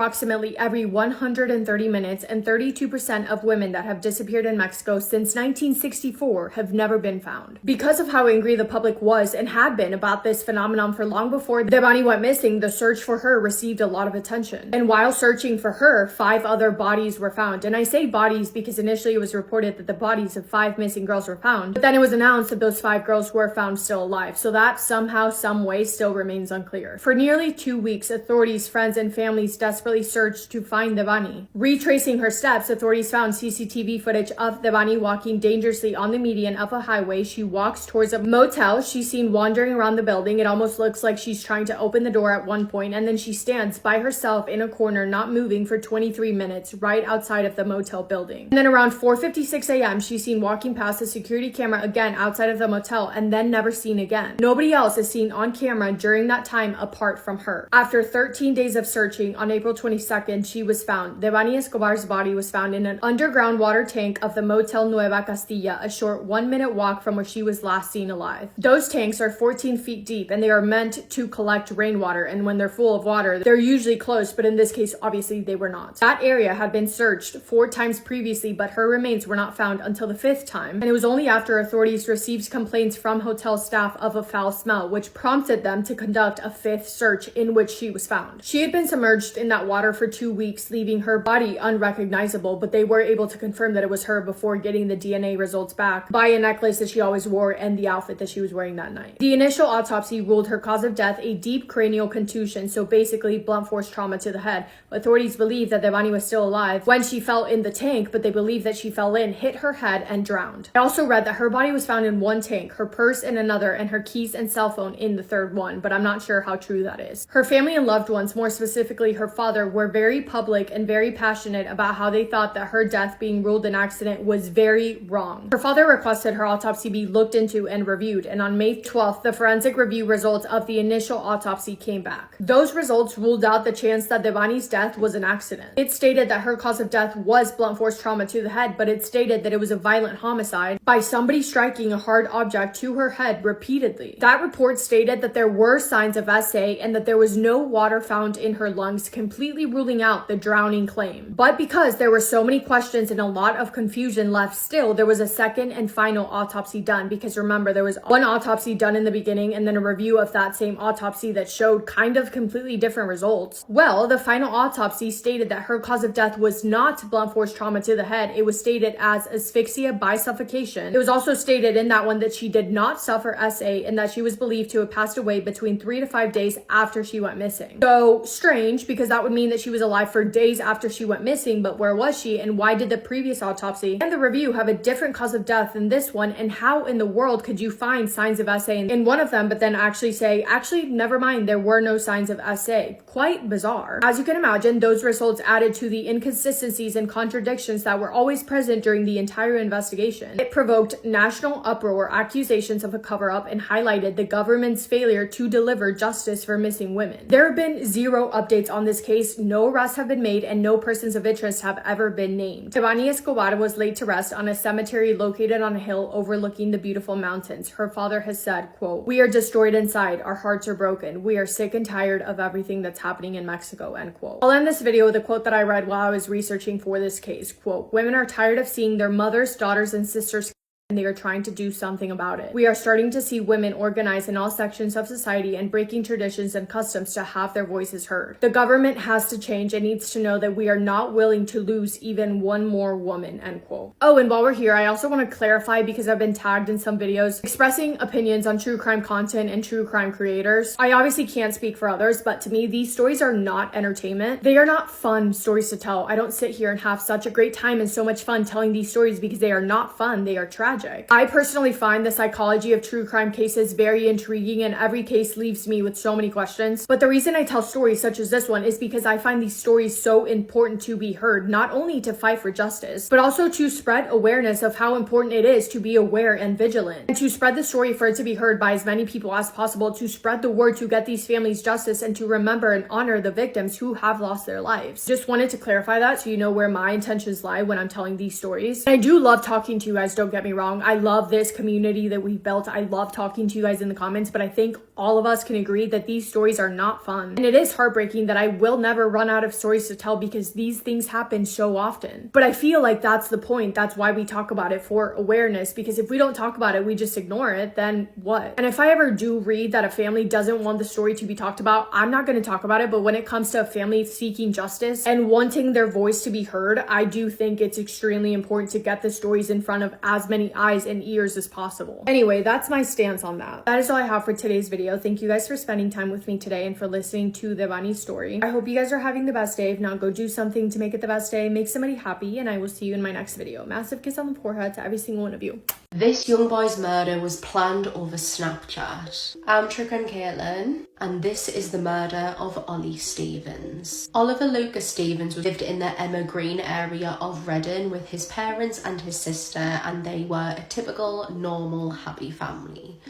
G: approximately every 130 minutes, and 32% of women that have disappeared in Mexico since 1964 have never been found. Because of how angry the public was and had been about this phenomenon for long before Devani went missing, the search for her received a lot of attention. And while searching for her, 5 other bodies were found. And I say bodies because initially it was reported that the bodies of 5 missing girls were found, but then it was announced that those 5 girls were found still alive. So that somehow, some way still remains unclear. For nearly 2 weeks, authorities, friends, and families desperately searched to find Devani. Retracing her steps, authorities found CCTV footage of Devani walking dangerously on the median of a highway. She walks towards a motel. She's seen wandering around the building. It almost looks like she's trying to open the door at one point, and then she stands by herself in a corner, not moving, for 23 minutes right outside of the motel building. And then around 4:56 a.m., she's seen walking past the security camera again outside of the motel, and then never seen again. Nobody else is seen on camera during that time apart from her. After 13 days of searching, on April 22nd, she was found. Devani Escobar's body was found in an underground water tank of the Motel Nueva Castilla, a short 1-minute walk from where she was last seen alive. Those tanks are 14 feet deep and they are meant to collect rainwater, and when they're full of water, they're usually closed, but in this case, obviously they were not. That area had been searched 4 times previously, but her remains were not found until the 5th time, and it was only after authorities received complaints from hotel staff of a foul smell, which prompted them to conduct a 5th search in which she was found. She had been submerged in that water for 2 weeks, leaving her body unrecognizable, but they were able to confirm that it was her before getting the DNA results back by a necklace that she always wore and the outfit that she was wearing that night. The initial autopsy ruled her cause of death a deep cranial contusion, so basically blunt force trauma to the head. Authorities believe that Devani was still alive when she fell in the tank, but they believe that she fell in, hit her head, and drowned. I also read that her body was found in one tank, her purse in another, and her keys and cell phone in the third one, but I'm not sure how true that is. Her family and loved ones, more specifically her father, were very public and very passionate about how they thought that her death being ruled an accident was very wrong. Her father requested her autopsy be looked into and reviewed, and on May 12th, the forensic review results of the initial autopsy came back. Those results ruled out the chance that Devani's death was an accident. It stated that her cause of death was blunt force trauma to the head, but it stated that it was a violent homicide by somebody striking a hard object to her head repeatedly. That report stated that there were signs of SA and that there was no water found in her lungs, completely ruling out the drowning claim. But because there were so many questions and a lot of confusion left still, there was a second and final autopsy done, because remember, there was one autopsy done in the beginning and then a review of that same autopsy that showed kind of completely different results. Well, the final autopsy stated that her cause of death was not blunt force trauma to the head. It was stated as asphyxia by suffocation. It was also stated in that one that she did not suffer SA and that she was believed to have passed away between 3 to 5 days after she went missing. So strange, because that would mean that she was alive for days after she went missing, but where was she, and why did the previous autopsy and the review have a different cause of death than this one, and how in the world could you find signs of SA in one of them but then actually say, actually never mind, there were no signs of SA? Quite bizarre. As you can imagine, those results added to the inconsistencies and contradictions that were always present during the entire investigation. It provoked national uproar, accusations of a cover-up, and highlighted the government's failure to deliver justice for missing women. There have been 0 updates on this case, no arrests have been made, and no persons of interest have ever been named. Devani Escobar was laid to rest on a cemetery located on a hill overlooking the beautiful mountains. Her father has said, quote, "We are destroyed inside, our hearts are broken, we are sick and tired of everything that's happening in Mexico," end quote. I'll end this video with a quote that I read while I was researching for this case, quote, "Women are tired of seeing their mothers, daughters, and sisters and they are trying to do something about it. We are starting to see women organize in all sections of society and breaking traditions and customs to have their voices heard. The government has to change and needs to know that we are not willing to lose even one more woman," end quote. Oh, and while we're here, I also want to clarify, because I've been tagged in some videos expressing opinions on true crime content and true crime creators. I obviously can't speak for others, but to me, these stories are not entertainment. They are not fun stories to tell. I don't sit here and have such a great time and so much fun telling these stories, because they are not fun. They are tragic. I personally find the psychology of true crime cases very intriguing, and every case leaves me with so many questions. But the reason I tell stories such as this one is because I find these stories so important to be heard, not only to fight for justice, but also to spread awareness of how important it is to be aware and vigilant, and to spread the story for it to be heard by as many people as possible, to spread the word to get these families justice, and to remember and honor the victims who have lost their lives. Just wanted to clarify that so you know where my intentions lie when I'm telling these stories. And I do love talking to you guys, don't get me wrong. I love this community that we've built. I love talking to you guys in the comments, but I think all of us can agree that these stories are not fun. And it is heartbreaking that I will never run out of stories to tell, because these things happen so often. But I feel like that's the point. That's why we talk about it, for awareness, because if we don't talk about it, we just ignore it, then what? And if I ever do read that a family doesn't want the story to be talked about, I'm not going to talk about it. But when it comes to a family seeking justice and wanting their voice to be heard, I do think it's extremely important to get the stories in front of as many eyes and ears as possible. Anyway, that's my stance on that. That is all I have for today's video. Thank you guys for spending time with me today and for listening to Devani's story. I hope you guys are having the best day. If not, go do something to make it the best day. Make somebody happy, and I will see you in my next video. Massive kiss on the forehead to every single one of you.
F: This young boy's murder was planned over Snapchat. I'm True Crime Caitlin, and this is the murder of Ollie Stevens. Oliver Lucas Stevens lived in the Emma Green area of Reading with his parents and his sister, and they were a typical, normal, happy family.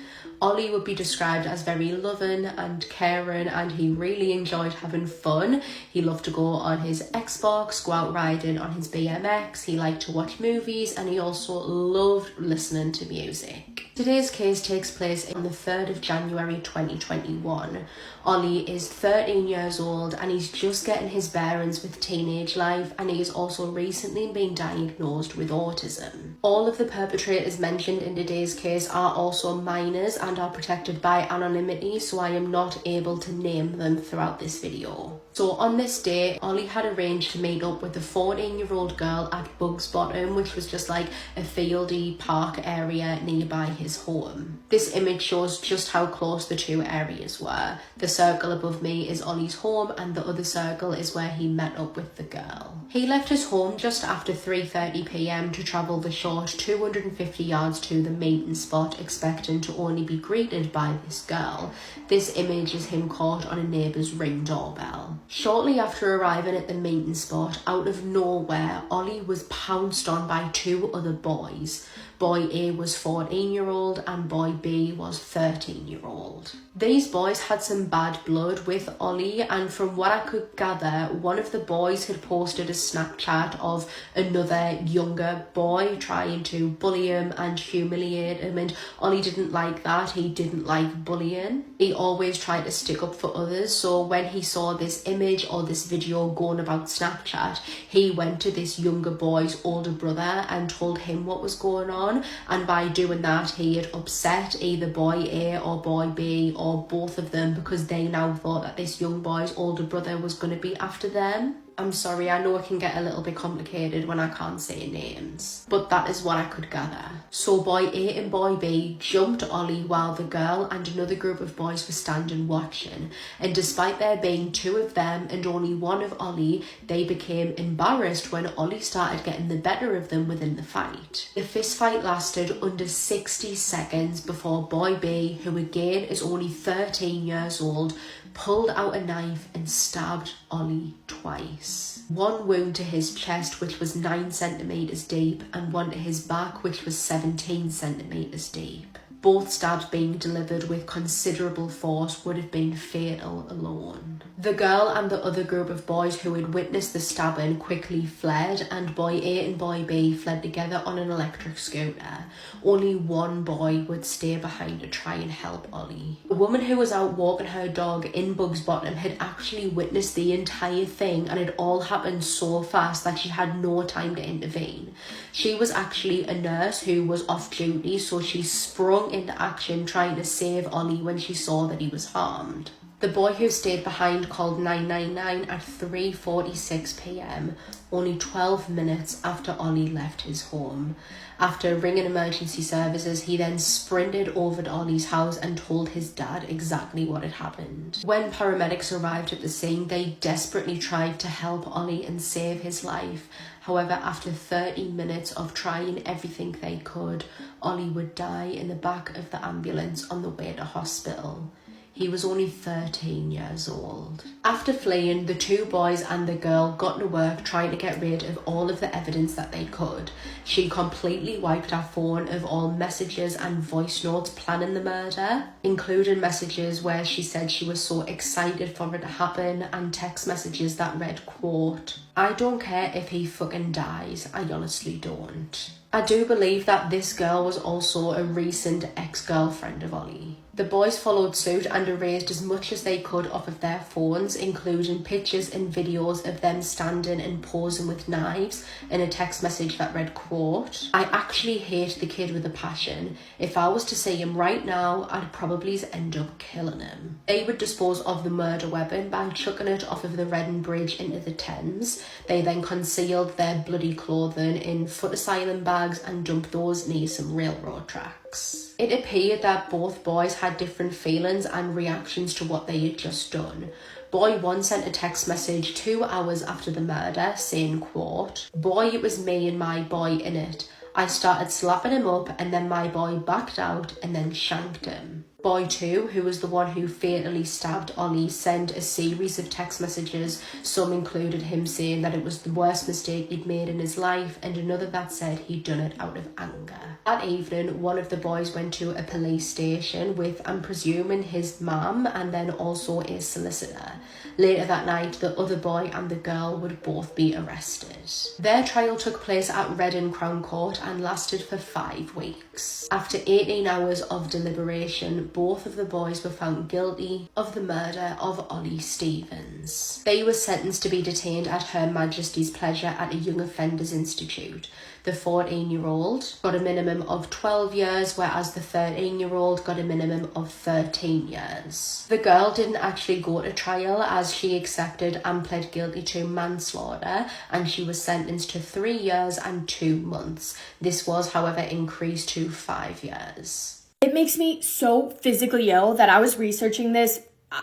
F: Ollie would be described as very loving and caring, and he really enjoyed having fun. He loved to go on his Xbox, go out riding on his BMX, he liked to watch movies, and he also loved listening to music. Today's case takes place on the 3rd of January 2021. Ollie is 13 years old and he's just getting his bearings with teenage life, and he has also recently been diagnosed with autism. All of the perpetrators mentioned in today's case are also minors and are protected by anonymity, so I am not able to name them throughout this video. So on this day, Ollie had arranged to meet up with a 14-year-old girl at Bugs Bottom, which was just like a fieldy park area nearby his home. This image shows just how close the two areas were. The circle above me is Ollie's home and the other circle is where he met up with the girl. He left his home just after 3:30 p.m. to travel the short 250 yards to the meeting spot, expecting to only be greeted by this girl. This image is him caught on a neighbour's Ring doorbell. Shortly after arriving at the meeting spot, out of nowhere, Ollie was pounced on by two other boys. Boy A was 14-year-old and boy B was 13-year-old. These boys had some bad blood with Ollie, and from what I could gather, one of the boys had posted a Snapchat of another younger boy trying to bully him and humiliate him, and Ollie didn't like that. He didn't like bullying. He always tried to stick up for others, so when he saw this image or this video going about Snapchat, he went to this younger boy's older brother and told him what was going on, and by doing that he had upset either boy A or boy B or both of them, because they now thought that this young boy's older brother was going to be after them. I'm sorry, I know it can get a little bit complicated when I can't say names, but that is what I could gather. So boy A and boy B jumped Ollie while the girl and another group of boys were standing watching, and despite there being two of them and only one of Ollie, they became embarrassed when Ollie started getting the better of them within the fight. The fist fight lasted under 60 seconds before boy B, who again is only 13 years old, pulled out a knife and stabbed Ollie twice. One wound to his chest, which was 9 centimeters deep, and one to his back, which was 17 centimeters deep. Both stabs being delivered with considerable force would have been fatal alone. The girl and the other group of boys who had witnessed the stabbing quickly fled, and boy A and boy B fled together on an electric scooter. Only one boy would stay behind to try and help Ollie. A woman who was out walking her dog in Bugs Bottom had actually witnessed the entire thing, and it all happened so fast that she had no time to intervene. She was actually a nurse who was off duty, so she sprung into action trying to save Ollie when she saw that he was harmed. The boy who stayed behind called 999 at 3:46 p.m, only 12 minutes after Ollie left his home. After ringing emergency services, he then sprinted over to Ollie's house and told his dad exactly what had happened. When paramedics arrived at the scene, they desperately tried to help Ollie and save his life. However, after 30 minutes of trying everything they could, Ollie would die in the back of the ambulance on the way to hospital. He was only 13 years old. After fleeing, the two boys and the girl got to work trying to get rid of all of the evidence that they could. She completely wiped our phone of all messages and voice notes planning the murder, including messages where she said she was so excited for it to happen, and text messages that read, quote, "I don't care if he fucking dies, I honestly don't." I do believe that this girl was also a recent ex-girlfriend of Ollie. The boys followed suit and erased as much as they could off of their phones, including pictures and videos of them standing and posing with knives, and a text message that read, quote, "I actually hate the kid with a passion. If I was to see him right now, I'd probably end up killing him." They would dispose of the murder weapon by chucking it off of the Reading Bridge into the Thames. They then concealed their bloody clothing in foot asylum bags and dumped those near some railroad tracks. It appeared that both boys had different feelings and reactions to what they had just done. Boy 1 sent a text message 2 hours after the murder saying, quote, "Boy, it was me and my boy in it. I started slapping him up and then my boy backed out and then shanked him." Boy 2, who was the one who fatally stabbed Ollie, sent a series of text messages. Some included him saying that it was the worst mistake he'd made in his life, and another that said he'd done it out of anger. That evening, one of the boys went to a police station with, I'm presuming, his mum and then also a solicitor. Later that night, the other boy and the girl would both be arrested. Their trial took place at Reading Crown Court and lasted for 5 weeks. After 18 hours of deliberation, both of the boys were found guilty of the murder of Ollie Stevens. They were sentenced to be detained at Her Majesty's pleasure at a Young Offenders Institute. The 14-year-old got a minimum of 12 years, whereas the 13-year-old got a minimum of 13 years. The girl didn't actually go to trial, as she accepted and pled guilty to manslaughter, and she was sentenced to 3 years and 2 months. This was, however, increased to 5 years.
G: It makes me so physically ill that I was researching this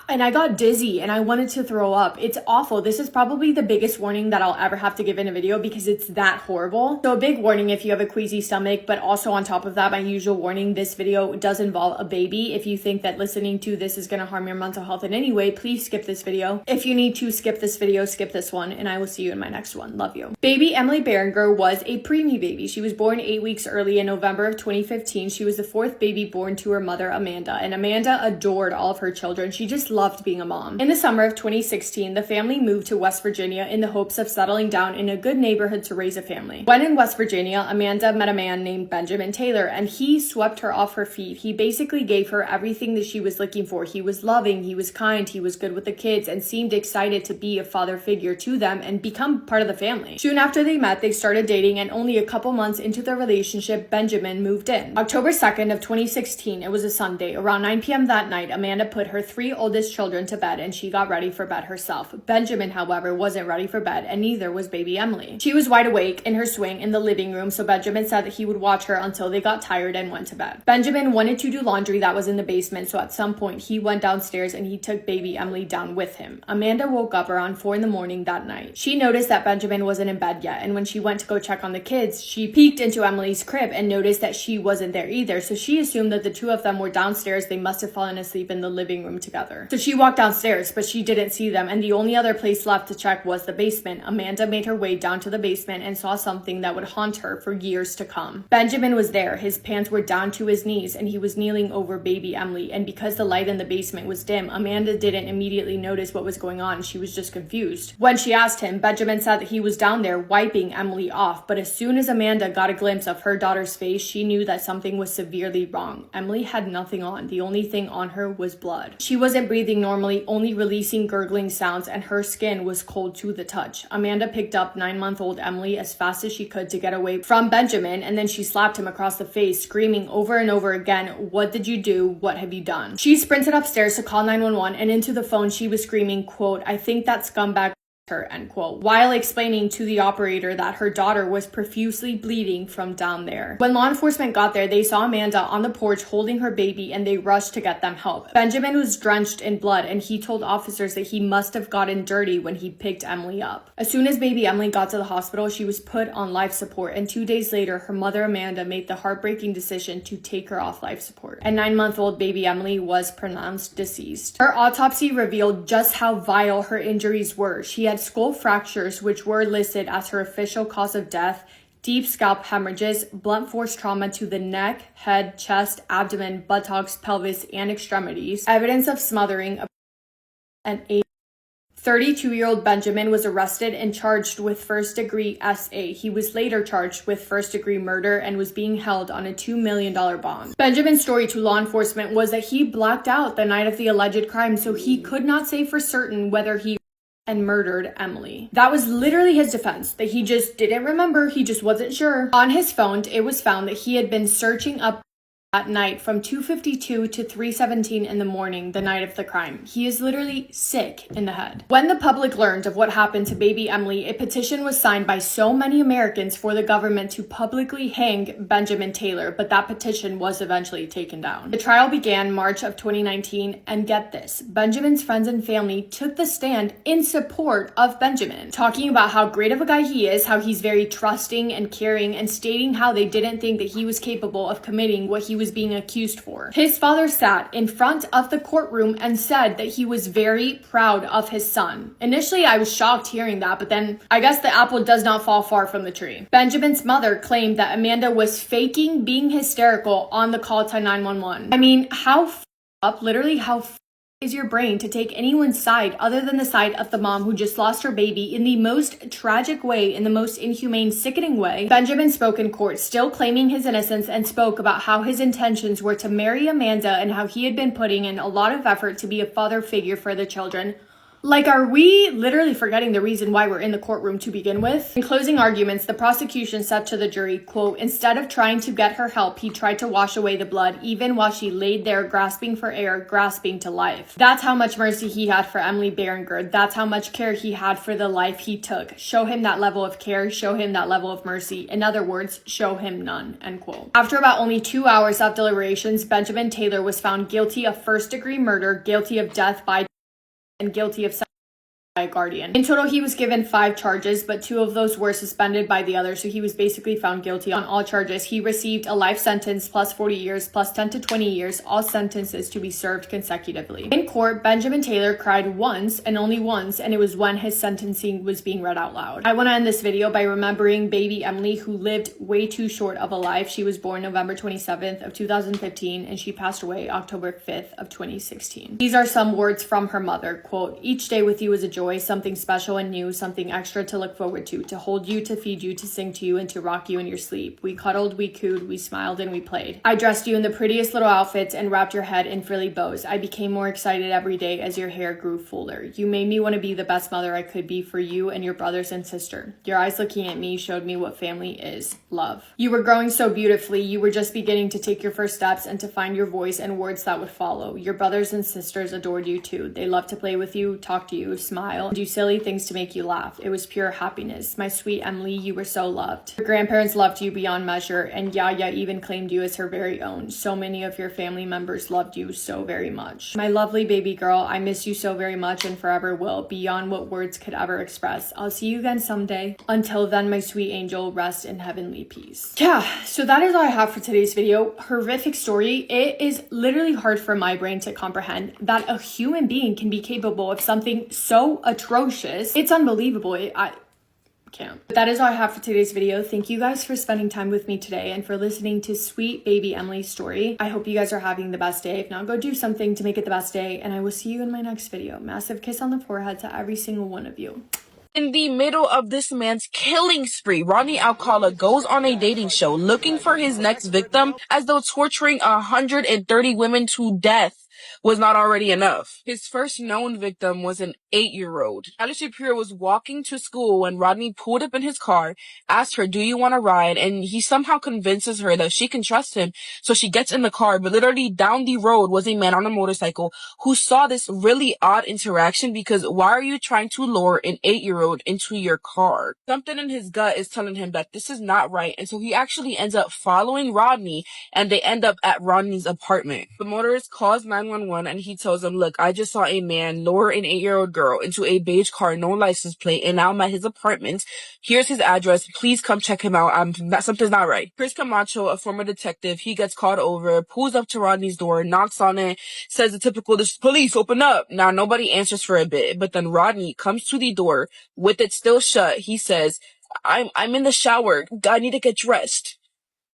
G: and I got dizzy and I wanted to throw up. It's awful. This is probably the biggest warning that I'll ever have to give in a video because it's that horrible. So a big warning if you have a queasy stomach, but also on top of that, my usual warning, this video does involve a baby. If you think that listening to this is going to harm your mental health in any way, please skip this video. If you need to skip this video, skip this one, and I will see you in my next one. Love you. Baby Emily Berenger was a preemie baby. She was born 8 weeks early in November of 2015. She was the 4th baby born to her mother, Amanda, and Amanda adored all of her children. She just loved being a mom. In the summer of 2016, the family moved to West Virginia in the hopes of settling down in a good neighborhood to raise a family. When in West Virginia, Amanda met a man named Benjamin Taylor, and he swept her off her feet. He basically gave her everything that she was looking for. He was loving, he was kind, he was good with the kids, and seemed excited to be a father figure to them and become part of the family. Soon after they met, they started dating, and only a couple months into their relationship, Benjamin moved in. October 2nd of 2016, it was a Sunday. Around 9 p.m. that night, Amanda put her 3 oldest children to bed and she got ready for bed herself. Benjamin, however, wasn't ready for bed, and neither was baby Emily. She was wide awake in her swing in the living room, so Benjamin said that he would watch her until they got tired and went to bed. Benjamin wanted to do laundry that was in the basement, so at some point he went downstairs and he took baby Emily down with him. Amanda woke up around 4 in the morning that night. She noticed that Benjamin wasn't in bed yet, and when she went to go check on the kids, she peeked into Emily's crib and noticed that she wasn't there either, so she assumed that the two of them were downstairs. They must have fallen asleep in the living room together. So she walked downstairs, but she didn't see them, and the only other place left to check was the basement. Amanda made her way down to the basement and saw something that would haunt her for years to come. Benjamin was there. His pants were down to his knees, and he was kneeling over baby Emily, and because the light in the basement was dim, Amanda didn't immediately notice what was going on. She was just confused. When she asked him, Benjamin said that he was down there wiping Emily off, but as soon as Amanda got a glimpse of her daughter's face, she knew that something was severely wrong. Emily had nothing on. The only thing on her was blood. She wasn't breathing normally, only releasing gurgling sounds, and her skin was cold to the touch. Amanda picked up 9-month-old Emily as fast as she could to get away from Benjamin, and then she slapped him across the face, screaming over and over again, "What did you do? What have you done?" She sprinted upstairs to call 911, and into the phone she was screaming, quote, "I think that scumbag her," end quote, while explaining to the operator that her daughter was profusely bleeding from down there. When law enforcement got there, they saw Amanda on the porch holding her baby, and they rushed to get them help. Benjamin was drenched in blood, and he told officers that he must have gotten dirty when he picked Emily up. As soon as baby Emily got to the hospital, she was put on life support, and 2 days later, her mother Amanda made the heartbreaking decision to take her off life support, and 9-month-old baby Emily was pronounced deceased. Her autopsy revealed just how vile her injuries were. She had skull fractures, which were listed as her official cause of death, deep scalp hemorrhages, blunt force trauma to the neck, head, chest, abdomen, buttocks, pelvis, and extremities, evidence of smothering, and 32-year-old Benjamin was arrested and charged with first-degree SA. He was later charged with first-degree murder and was being held on a $2 million bond. Benjamin's story to law enforcement was that he blacked out the night of the alleged crime, so he could not say for certain whether he and murdered Emily. That was literally his defense, that he just didn't remember, he just wasn't sure. On his phone, it was found that he had been searching up at night from 2:52 to 3:17 in the morning the night of the crime. He is literally sick in the head. When the public learned of what happened to baby Emily, a petition was signed by so many Americans for the government to publicly hang Benjamin Taylor, but that petition was eventually taken down. The trial began March of 2019, and get this, Benjamin's friends and family took the stand in support of Benjamin, talking about how great of a guy he is, how he's very trusting and caring, and stating how they didn't think that he was capable of committing what he was was being accused for. His father sat in front of the courtroom and said that he was very proud of his son. Initially, I was shocked hearing that, but then I guess the apple does not fall far from the tree. Benjamin's mother claimed that Amanda was faking being hysterical on the call to 911. I mean, how literally how is your brain to take anyone's side other than the side of the mom who just lost her baby in the most tragic way, in the most inhumane, sickening way? Benjamin spoke in court, still claiming his innocence, and spoke about how his intentions were to marry Amanda and how he had been putting in a lot of effort to be a father figure for the children. Like, are we literally forgetting the reason why we're in the courtroom to begin with? In closing arguments, the prosecution said to the jury, quote, instead of trying to get her help, he tried to wash away the blood, even while she laid there grasping for air, grasping to life. That's how much mercy he had for Emily Berenger. That's how much care he had for the life he took. Show him that level of care, show him that level of mercy. In other words, show him none, end quote. After about only 2 hours of deliberations, Benjamin Taylor was found guilty of first-degree murder, guilty of death by and guilty of by a guardian. In total, he was given 5 charges, but 2 of those were suspended by the other, so he was basically found guilty on all charges. He received a life sentence plus 40 years plus 10 to 20 years, all sentences to be served consecutively. In court, Benjamin Taylor cried once and only once, and it was when his sentencing was being read out loud. I want to end this video by remembering baby Emily, who lived way too short of a life. She was born November 27th of 2015, and she passed away October 5th of 2016. These are some words from her mother, quote, each day with you is a joy, something special and new, something extra to look forward to hold you, to feed you, to sing to you, and to rock you in your sleep. We cuddled, we cooed, we smiled, and we played. I dressed you in the prettiest little outfits and wrapped your head in frilly bows. I became more excited every day as your hair grew fuller. You made me want to be the best mother I could be for you and your brothers and sister. Your eyes looking at me showed me what family is. Love. You were growing so beautifully. You were just beginning to take your first steps and to find your voice and words that would follow. Your brothers and sisters adored you too. They loved to play with you, talk to you, smile, and do silly things to make you laugh. It was pure happiness. My sweet Emily, you were so loved. Your grandparents loved you beyond measure, and Yaya even claimed you as her very own. So many of your family members loved you so very much. My lovely baby girl, I miss you so very much and forever will, beyond what words could ever express. I'll see you again someday. Until then, my sweet angel, rest in heavenly peace. Yeah, so that is all I have for today's video. Horrific story. It is literally hard for my brain to comprehend that a human being can be capable of something so atrocious. It's unbelievable. I can't. But that is all I have for today's video. Thank you guys for spending time with me today and for listening to sweet baby Emily's story. I hope you guys are having the best day. If not, go do something to make it the best day, and I will see you in my next video. Massive kiss on the forehead to every single one of you.
D: In the middle of this man's killing spree, Rodney Alcala goes on a dating show looking for his next victim, as though torturing 130 women to death was not already enough. His first known victim was an 8-year-old. Tali Shapiro was walking to school when Rodney pulled up in his car, asked her, do you want to ride? And he somehow convinces her that she can trust him. So she gets in the car, but literally down the road was a man on a motorcycle who saw this really odd interaction, because why are you trying to lure an 8-year-old into your car? Something in his gut is telling him that this is not right. And so he actually ends up following Rodney, and they end up at Rodney's apartment. The motorist calls 911 and he tells them, look, I just saw a man lure an 8-year-old girl into a beige car, no license plate, and now I'm at his apartment. Here's his address. Please come check him out. Something's not right. Chris Camacho, a former detective, he gets called over, pulls up to Rodney's door, knocks on it, says the typical, this police, open up. Now nobody answers for a bit, but then Rodney comes to the door with it still shut. He says, I'm in the shower. I need to get dressed.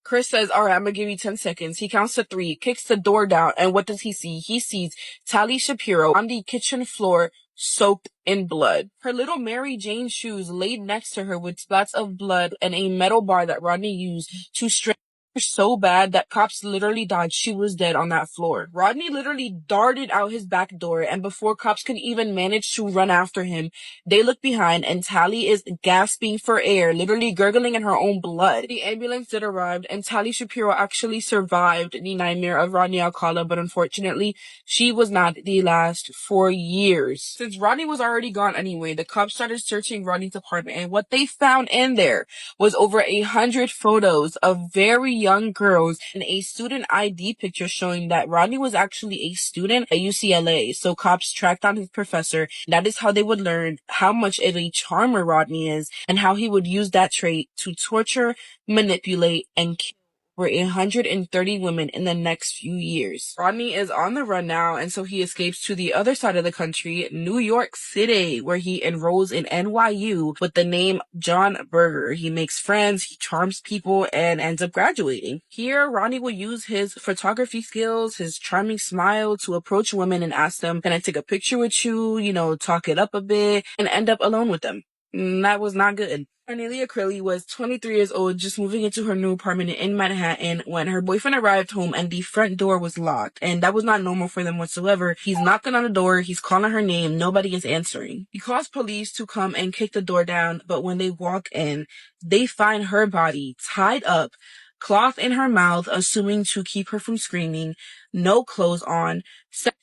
D: Chris says, all right, I'm going to give you 10 seconds. He counts to 3, kicks the door down, and what does he see? He sees Tali Shapiro on the kitchen floor, soaked in blood. Her little Mary Jane shoes laid next to her with spots of blood and a metal bar that Rodney used to strangle her so bad that cops literally died. She was dead on that floor. Rodney literally darted out his back door, and before cops could even manage to run after him, they look behind and Tali is gasping for air, literally gurgling in her own blood. The ambulance did arrive, and Tali Shapiro actually survived the nightmare of Rodney Alcala, but unfortunately, she was not the last for years. Since Rodney was already gone anyway, the cops started searching Rodney's apartment, and what they found in there was over 100 photos of very young girls and a student ID picture showing that Rodney was actually a student at UCLA. So cops tracked down his professor. That is how they would learn how much of a charmer Rodney is and how he would use that trait to torture, manipulate, and kill for 130 women in the next few years. Rodney is on the run now, and so he escapes to the other side of the country, New York City, where he enrolls in NYU with the name John Berger. He makes friends, he charms people, and ends up graduating. Here, Rodney will use his photography skills, his charming smile to approach women and ask them, can I take a picture with you, talk it up a bit, and end up alone with them. That was not good. Cornelia Crilly was 23 years old, just moving into her new apartment in Manhattan when her boyfriend arrived home and the front door was locked. And that was not normal for them whatsoever. He's knocking on the door, he's calling her name, nobody is answering. He calls police to come and kick the door down, but when they walk in, they find her body tied up, cloth in her mouth, assuming to keep her from screaming, no clothes on, sexually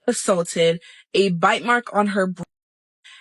D: assaulted, a bite mark on her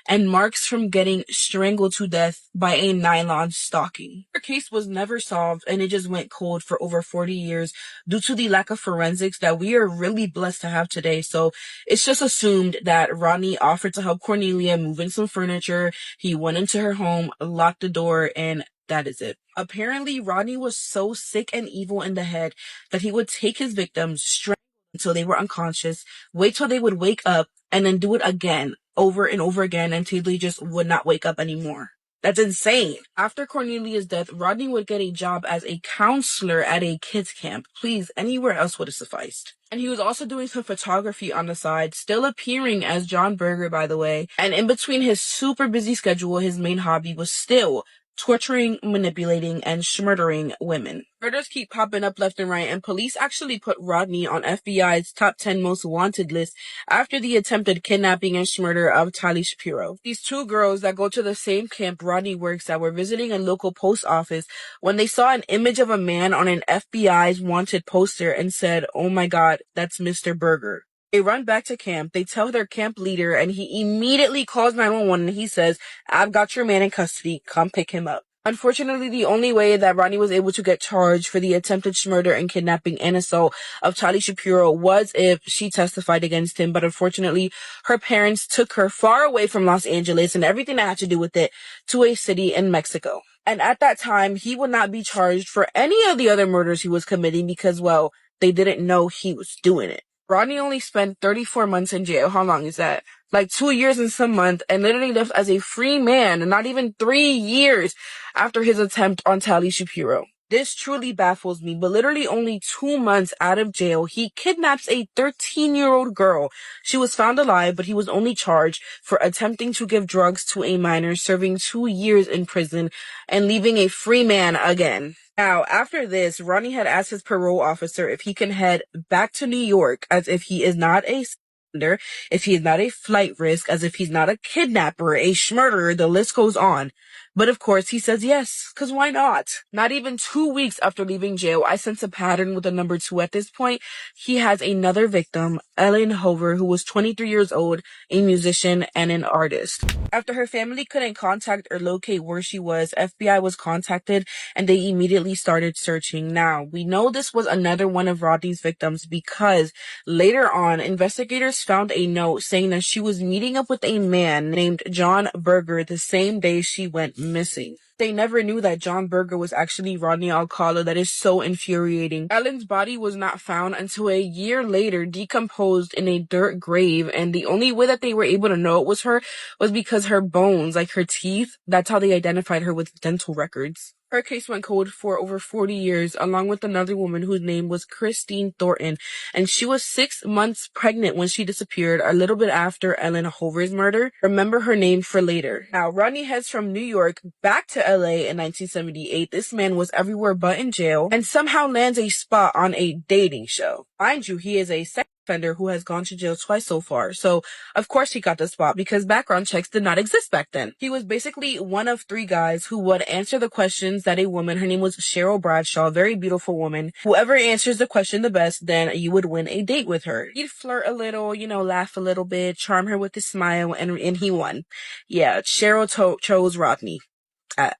D: and marks from getting strangled to death by a nylon stocking. Her case was never solved, and it just went cold for over 40 years due to the lack of forensics that we are really blessed to have today. So it's just assumed that Rodney offered to help Cornelia move in some furniture. He went into her home, locked the door, and that is it. Apparently, Rodney was so sick and evil in the head that he would take his victims, strangle until they were unconscious, wait till they would wake up, and then do it again, over and over again, until they just would not wake up anymore. That's insane. After Cornelia's death, Rodney would get a job as a counselor at a kids camp. Please, anywhere else would have sufficed. And he was also doing some photography on the side, still appearing as John Berger, by the way. And in between his super busy schedule, his main hobby was still torturing, manipulating, and murdering women. Murders keep popping up left and right, and police actually put Rodney on FBI's top 10 most wanted list after the attempted kidnapping and murder of Tali Shapiro. These two girls that go to the same camp Rodney works at were visiting a local post office when they saw an image of a man on an FBI's wanted poster and said, "Oh my God, that's Mr. Berger." They run back to camp, they tell their camp leader, and he immediately calls 911 and he says, "I've got your man in custody, come pick him up." Unfortunately, the only way that Rodney was able to get charged for the attempted murder and kidnapping and assault of Tali Shapiro was if she testified against him, but unfortunately, her parents took her far away from Los Angeles and everything that had to do with it to a city in Mexico. And at that time, he would not be charged for any of the other murders he was committing because, well, they didn't know he was doing it. Rodney only spent 34 months in jail. How long is that? Like 2 years and some month, and literally left as a free man, not even 3 years after his attempt on Tali Shapiro. This truly baffles me, but literally only 2 months out of jail, he kidnaps a 13-year-old girl. She was found alive, but he was only charged for attempting to give drugs to a minor, serving 2 years in prison, and leaving a free man again. Now, after this, Rodney had asked his parole officer if he can head back to New York, as if he is not a offender, if he is not a flight risk, as if he's not a kidnapper, a murderer, the list goes on. But of course, he says yes, because why not? Not even 2 weeks after leaving jail, I sense a pattern with the number 2 at this point. He has another victim, Ellen Hover, who was 23 years old, a musician and an artist. After her family couldn't contact or locate where she was, FBI was contacted and they immediately started searching. Now, we know this was another one of Rodney's victims because later on, investigators found a note saying that she was meeting up with a man named John Berger the same day she went missing. They never knew that John Berger was actually Rodney Alcala. That is so infuriating. Ellen's body was not found until a year later, decomposed in a dirt grave, and the only way that they were able to know it was her was because her bones, like her teeth, that's how they identified her with dental records. Her case went cold for over 40 years, along with another woman whose name was Christine Thornton, and she was 6 months pregnant when she disappeared a little bit after Ellen Hover's murder. Remember her name for later. Now, Rodney heads from New York back to LA in 1978. This man was everywhere but in jail, and somehow lands a spot on a dating show. Mind you, he is a sex offender who has gone to jail twice so far, so of course he got the spot because background checks did not exist back then. He was basically one of 3 guys who would answer the questions that a woman, her name was Cheryl Bradshaw, a very beautiful woman, whoever answers the question the best, then you would win a date with her. He'd flirt a little, laugh a little bit, charm her with a smile, and he won. Yeah, Cheryl chose Rodney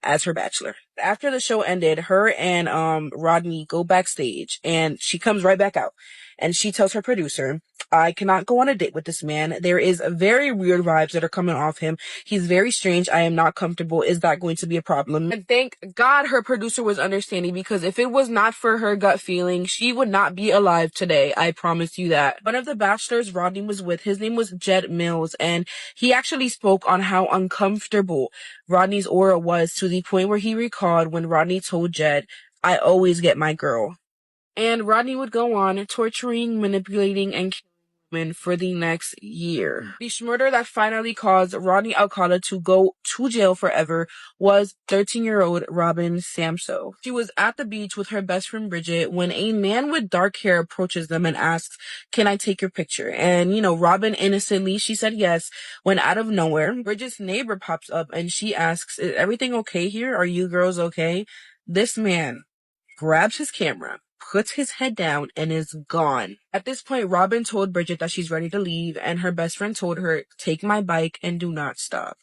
D: as her bachelor. After the show ended, her and Rodney go backstage, and she comes right back out, and she tells her producer,
H: I cannot go on a date with this man. There is very weird vibes that are coming off him. He's very strange. I am not comfortable. Is that going to be a problem? And thank God her producer was understanding, because if it was not for her gut feeling, she would not be alive today. I promise you that. One of the bachelors Rodney was with, his name was Jed Mills, and he actually spoke on how uncomfortable Rodney's aura was, to the point where he recalled when Rodney told Jed, "I always get my girl." And Rodney would go on torturing, manipulating, and killing women for the next year. The murder that finally caused Rodney Alcala to go to jail forever was 13-year-old Robin Samso. She was at the beach with her best friend Bridget when a man with dark hair approaches them and asks, "Can I take your picture?" And, Robin innocently, she said yes, when out of nowhere, Bridget's neighbor pops up and she asks, "Is everything okay here? Are you girls okay?" This man grabs his camera, puts his head down, and is gone. At this point, Robin told Bridget that she's ready to leave, and her best friend told her, "Take my bike and do not stop."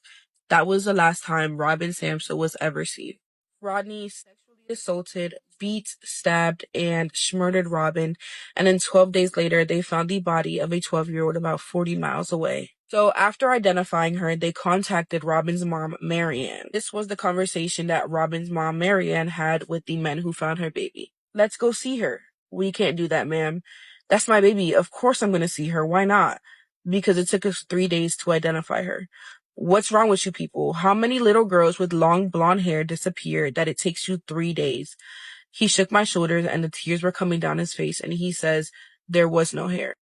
H: That was the last time Robin Samso was ever seen. Rodney sexually assaulted, beat, stabbed, and murdered Robin, and then 12 days later, they found the body of a 12-year-old about 40 miles away. So after identifying her, they contacted Robin's mom, Marianne. This was the conversation that Robin's mom, Marianne, had with the men who found her baby. "Let's go see her." "We can't do that, ma'am. That's my baby. Of course I'm going to see her. Why not?" "Because it took us 3 days to identify her." "What's wrong with you people? How many little girls with long blonde hair disappeared that it takes you 3 days? He shook my shoulders and the tears were coming down his face, and he says, "There was no hair."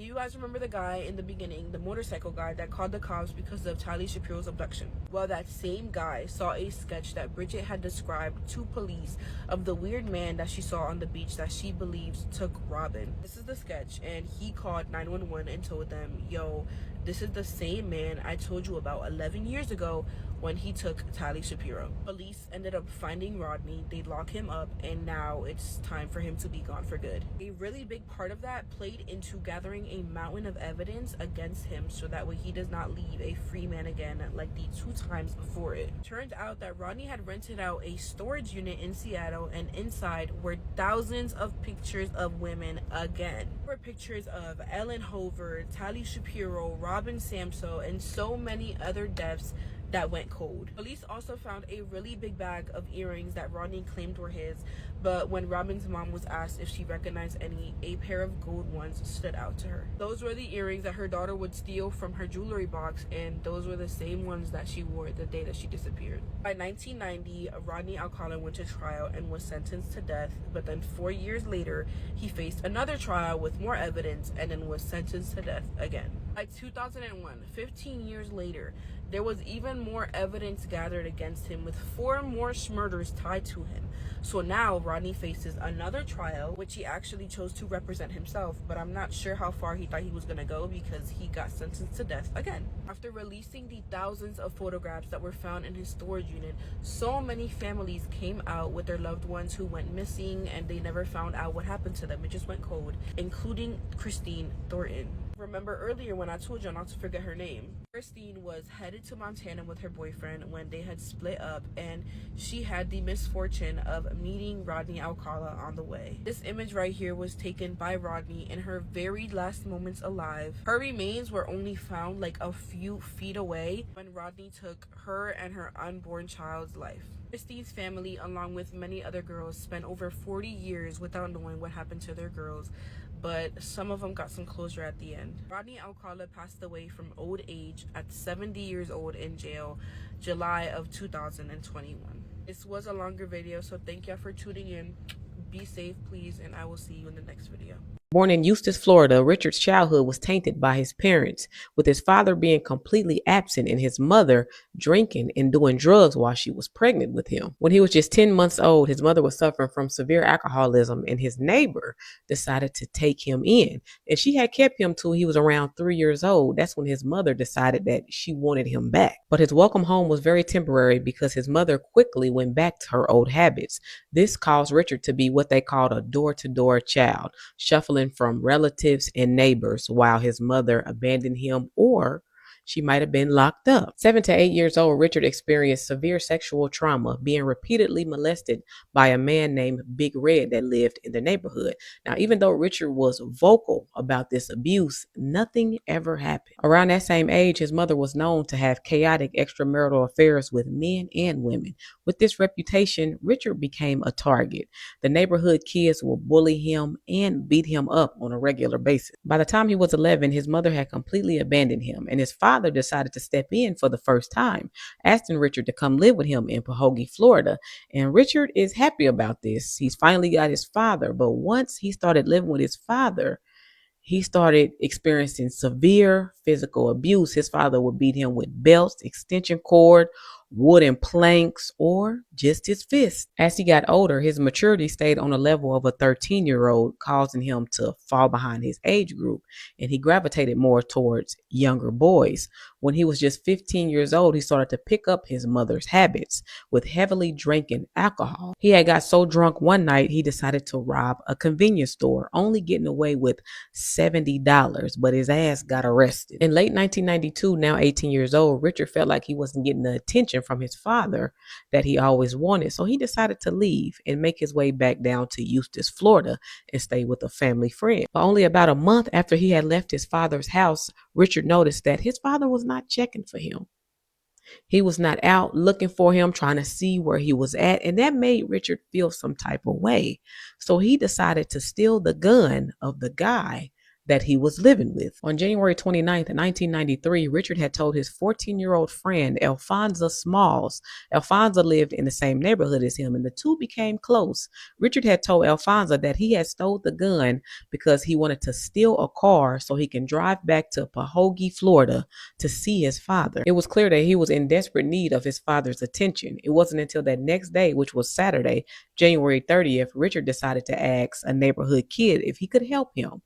H: You guys remember the guy in the beginning, the motorcycle guy that called the cops because of Tylee Shapiro's abduction? Well, that same guy saw a sketch that Bridget had described to police of the weird man that she saw on the beach that she believes took Robin. This is the sketch, and he called 911 and told them, "Yo, this is the same man I told you about 11 years ago when he took Tylee Shapiro." Police ended up finding Rodney, they lock him up, and now it's time for him to be gone for good. A really big part of that played into gathering a mountain of evidence against him so that way he does not leave a free man again like the 2 times before it. Turned out that Rodney had rented out a storage unit in Seattle, and inside were thousands of pictures of women again. There were pictures of Ellen Hover, Tylee Shapiro, Robin Samso, and so many other deaths that went cold. Police also found a really big bag of earrings that Rodney claimed were his, but when Robin's mom was asked if she recognized any, a pair of gold ones stood out to her. Those were the earrings that her daughter would steal from her jewelry box, and those were the same ones that she wore the day that she disappeared. By 1990, Rodney Alcala went to trial and was sentenced to death, but then 4 years later, he faced another trial with more evidence and then was sentenced to death again. By 2001, 15 years later, there was even more evidence gathered against him, with 4 more murders tied to him. So now Rodney faces another trial, which he actually chose to represent himself, but I'm not sure how far he thought he was gonna go because he got sentenced to death again. After releasing the thousands of photographs that were found in his storage unit, so many families came out with their loved ones who went missing, and they never found out what happened to them. It just went cold, including Christine Thornton. Remember earlier when I told you not to forget her name? Christine was headed to Montana with her boyfriend when they had split up, and she had the misfortune of meeting Rodney Alcala on the way. This image right here was taken by Rodney in her very last moments alive. Her remains were only found like a few feet away when Rodney took her and her unborn child's life. Christine's family, along with many other girls, spent over 40 years without knowing what happened to their girls, but some of them got some closure at the end. Rodney Alcala passed away from old age at 70 years old in jail, July of 2021. This was a longer video, so thank y'all for tuning in. Be safe, please, and I will see you in the next video.
D: Born in Eustis, Florida, Richard's childhood was tainted by his parents, with his father being completely absent and his mother drinking and doing drugs while she was pregnant with him. When he was just 10 months old, his mother was suffering from severe alcoholism, and his neighbor decided to take him in. And she had kept him till he was around 3 years old. That's when his mother decided that she wanted him back. But his welcome home was very temporary because his mother quickly went back to her old habits. This caused Richard to be what they called a door-to-door child, shuffling from relatives and neighbors while his mother abandoned him, or she might have been locked up. 7 to 8 years old, Richard experienced severe sexual trauma, being repeatedly molested by a man named Big Red that lived in the neighborhood. Now, even though Richard was vocal about this abuse, nothing ever happened. Around that same age, his mother was known to have chaotic extramarital affairs with men and women. With this reputation, Richard became a target. The neighborhood kids would bully him and beat him up on a regular basis. By the time he was 11, his mother had completely abandoned him, and his father decided to step in for the first time, asking Richard to come live with him in Pahogee, Florida. And Richard is happy about this. He's finally got his father, but once he started living with his father, he started experiencing severe physical abuse. His father would beat him with belts, extension cord, wooden planks, or just his fists. As he got older, his maturity stayed on the level of a 13-year-old, causing him to fall behind his age group, and he gravitated more towards younger boys. When he was just 15 years old, he started to pick up his mother's habits with heavily drinking alcohol. He had got so drunk one night, he decided to rob a convenience store, only getting away with $70, but his ass got arrested. In late 1992, now 18 years old, Richard felt like he wasn't getting the attention from his father that he always wanted, so he decided to leave and make his way back down to Eustis, Florida, and stay with a family friend. But only about a month after he had left his father's house, Richard noticed that his father was not checking for him. He was not out looking for him, trying to see where he was at, and that made Richard feel some type of way. So he decided to steal the gun of the guy that he was living with. On January 29th, 1993, Richard had told his 14-year-old friend, Alphonsa Smalls. Alphonsa lived in the same neighborhood as him, and the two became close. Richard had told Alphonsa that he had stole the gun because he wanted to steal a car so he can drive back to Pahogee, Florida to see his father. It was clear that he was in desperate need of his father's attention. It wasn't until that next day, which was Saturday, January 30th, Richard decided to ask a neighborhood kid if he could help him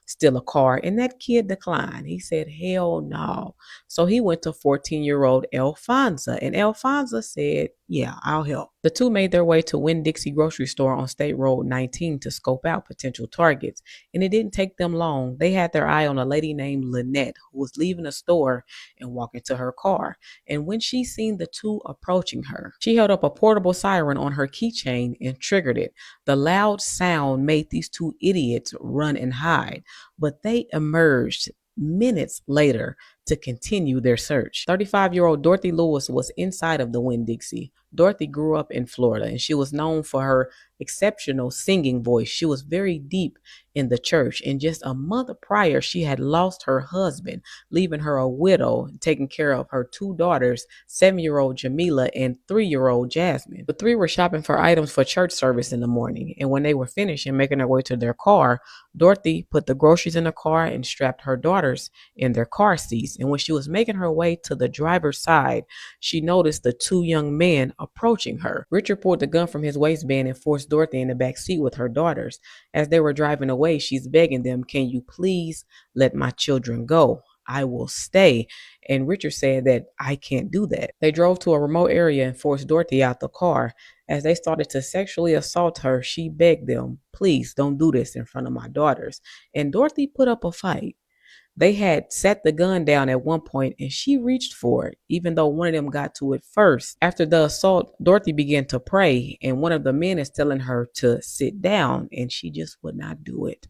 D: steal a car, and that kid declined. He said, hell no. So he went to 14-year-old Alphonsa, and Alphonsa said, yeah, I'll help. The two made their way to Winn-Dixie grocery store on State Road 19 to scope out potential targets, and it didn't take them long. They had their eye on a lady named Lynette who was leaving a store and walking to her car, and when she seen the two approaching her, she held up a portable siren on her keychain and triggered it. The loud sound made these two idiots run and hide, but they emerged minutes later to continue their search. 35-year-old Dorothy Lewis was inside of the Winn-Dixie. Dorothy grew up in Florida, and she was known for her exceptional singing voice. She was very deep in the church, and just a month prior, she had lost her husband, leaving her a widow, taking care of her two daughters, 7-year-old Jamila and 3-year-old Jasmine. The three were shopping for items for church service in the morning, and when they were finished and making their way to their car, Dorothy put the groceries in the car and strapped her daughters in their car seats. And when she was making her way to the driver's side, she noticed the two young men approaching her. Richard pulled the gun from his waistband and forced Dorothy in the back seat with her daughters. As they were driving away, she's begging them, can you please let my children go? I will stay. And Richard said that I can't do that. They drove to a remote area and forced Dorothy out the car. As they started to sexually assault her, she begged them, please don't do this in front of my daughters. And Dorothy put up a fight. They had set the gun down at one point and she reached for it, even though one of them got to it first. After the assault, Dorothy began to pray, and one of the men is telling her to sit down, and she just would not do it.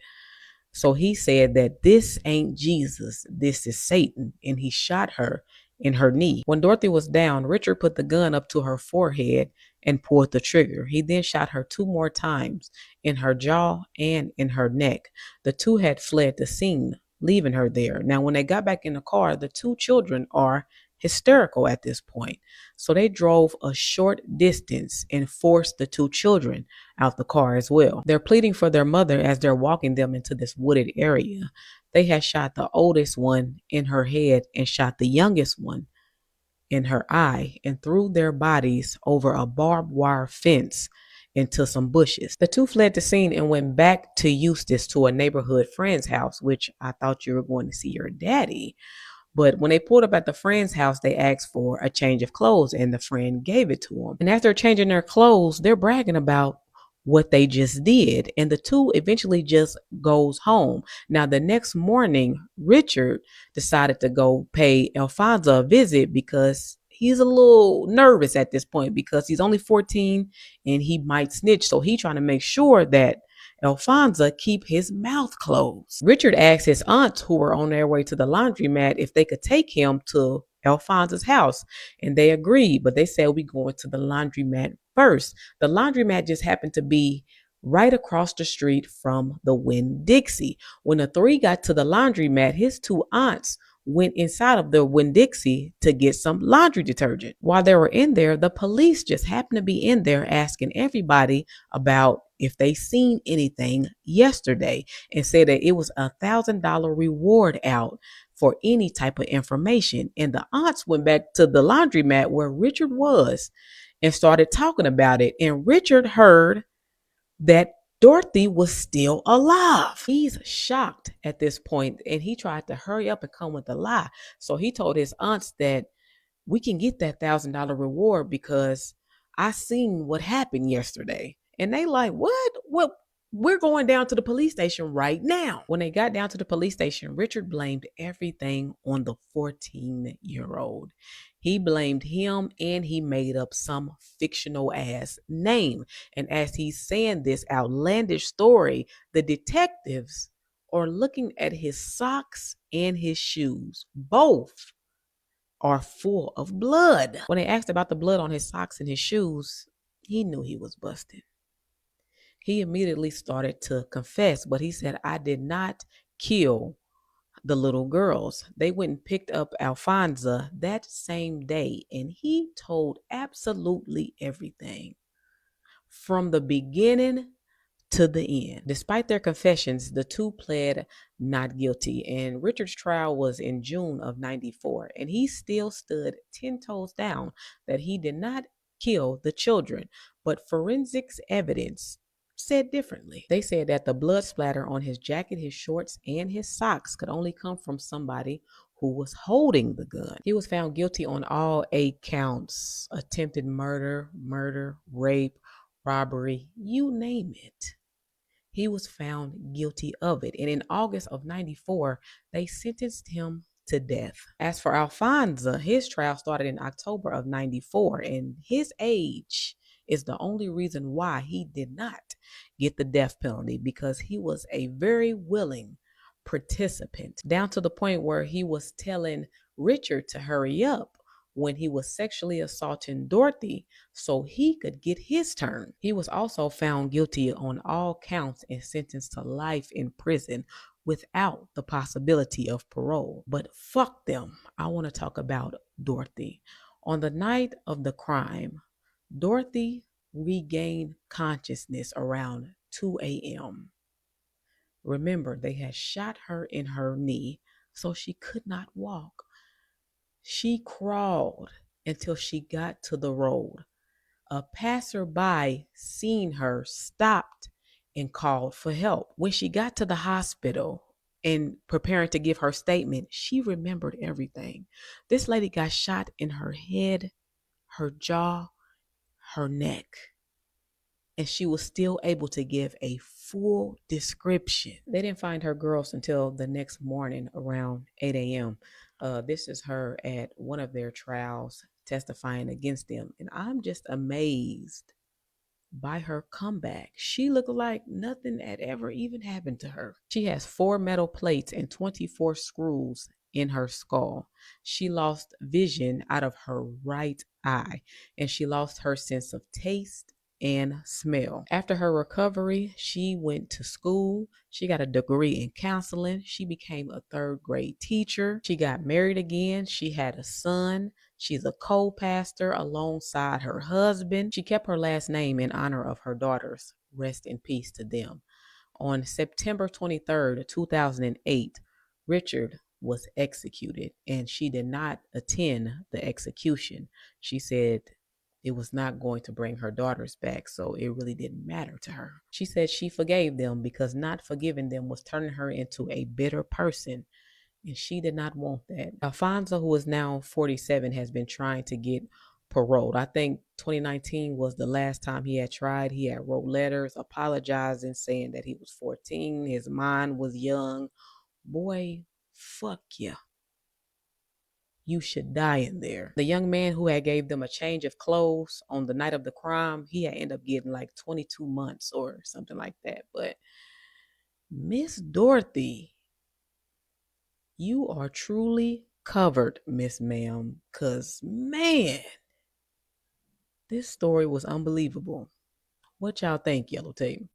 D: So he said that this ain't Jesus, this is Satan, and he shot her in her knee. When Dorothy was down, Richard put the gun up to her forehead and pulled the trigger. He then shot her 2 more times in her jaw and in her neck. The two had fled the scene, leaving her there. Now, when they got back in the car, the 2 children are hysterical at this point. So they drove a short distance and forced the 2 children out the car as well. They're pleading for their mother as they're walking them into this wooded area. They had shot the oldest one in her head and shot the youngest one in her eye and threw their bodies over a barbed wire fence into some bushes. The 2 fled the scene and went back to Eustis to a neighborhood friend's house, which I thought you were going to see your daddy. But when they pulled up at the friend's house, they asked for a change of clothes and the friend gave it to them. And after changing their clothes, they're bragging about what they just did. And the two eventually just goes home. Now, the next morning, Richard decided to go pay Alfonso a visit because he's a little nervous at this point because he's only 14 and he might snitch. So he's trying to make sure that Alfonso keep his mouth closed. Richard asked his aunts, who were on their way to the laundromat, if they could take him to Alfonso's house, and they agreed, but they said we going to the laundromat first. The laundromat just happened to be right across the street from the Winn-Dixie. When the three got to the laundromat, his two aunts went inside of the Winn-Dixie to get some laundry detergent. While they were in there, the police just happened to be in there asking everybody about if they seen anything yesterday, and said that it was $1,000 reward out for any type of information. And the aunts went back to the laundromat where Richard was and started talking about it. And Richard heard that Dorothy was still alive. He's shocked at this point, and he tried to hurry up and come with a lie. So he told his aunts that we can get that $1,000 reward because I seen what happened yesterday. And they like, what? What? We're going down to the police station right now. When they got down to the police station, Richard blamed everything on the 14-year-old. He blamed him, and he made up some fictional ass name. And as he's saying this outlandish story, the detectives are looking at his socks and his shoes. Both are full of blood. When they asked about the blood on his socks and his shoes, he knew he was busted. He immediately started to confess, but he said, I did not kill the little girls. They went and picked up Alfonso that same day, and he told absolutely everything from the beginning to the end. Despite their confessions, the two pled not guilty, and Richard's trial was in June of 94, and he still stood 10 toes down that he did not kill the children, but forensics evidence said differently. They said that the blood splatter on his jacket, his shorts, and his socks could only come from somebody who was holding the gun. He was found guilty on all 8 counts: attempted murder, rape, robbery, you name it. He was found guilty of it. And in August of 94, they sentenced him to death. As for Alfonso, his trial started in October of 94, and his age is the only reason why he did not get the death penalty, because he was a very willing participant, down to the point where he was telling Richard to hurry up when he was sexually assaulting Dorothy so he could get his turn. He was also found guilty on all counts and sentenced to life in prison without the possibility of parole. But fuck them. I want to talk about Dorothy. On the night of the crime, Dorothy regained consciousness around 2 a.m. Remember, they had shot her in her knee, so she could not walk. She crawled until she got to the road. A passerby, seeing her, stopped and called for help. When she got to the hospital and preparing to give her statement, she remembered everything. This lady got shot in her head, her jaw, her neck, and she was still able to give a full description. They didn't find her girls until the next morning around 8 a.m. This is her at one of their trials testifying against them. And I'm just amazed by her comeback. She looked like nothing had ever even happened to her. She has 4 metal plates and 24 screws in her skull. She lost vision out of her right eye, and she lost her sense of taste and smell. After her recovery, she went to school. She got a degree in counseling. She became a 3rd grade teacher. She got married again. She had a son. She's a co-pastor alongside her husband. She kept her last name in honor of her daughters. Rest in peace to them. On September 23rd, 2008, Richard was executed, and she did not attend the execution. She said it was not going to bring her daughters back, so it really didn't matter to her. She said she forgave them because not forgiving them was turning her into a bitter person, and she did not want that. Alfonso, who is now 47, has been trying to get paroled. I think 2019 was the last time he had tried. He had wrote letters apologizing, saying that he was 14. His mind was young. Boy, fuck yeah. You should die in there. The young man who had gave them a change of clothes on the night of the crime, he had ended up getting like 22 months or something like that. But Miss Dorothy, you are truly covered, Miss Ma'am, because man, this story was unbelievable. What y'all think, Yellow Tape?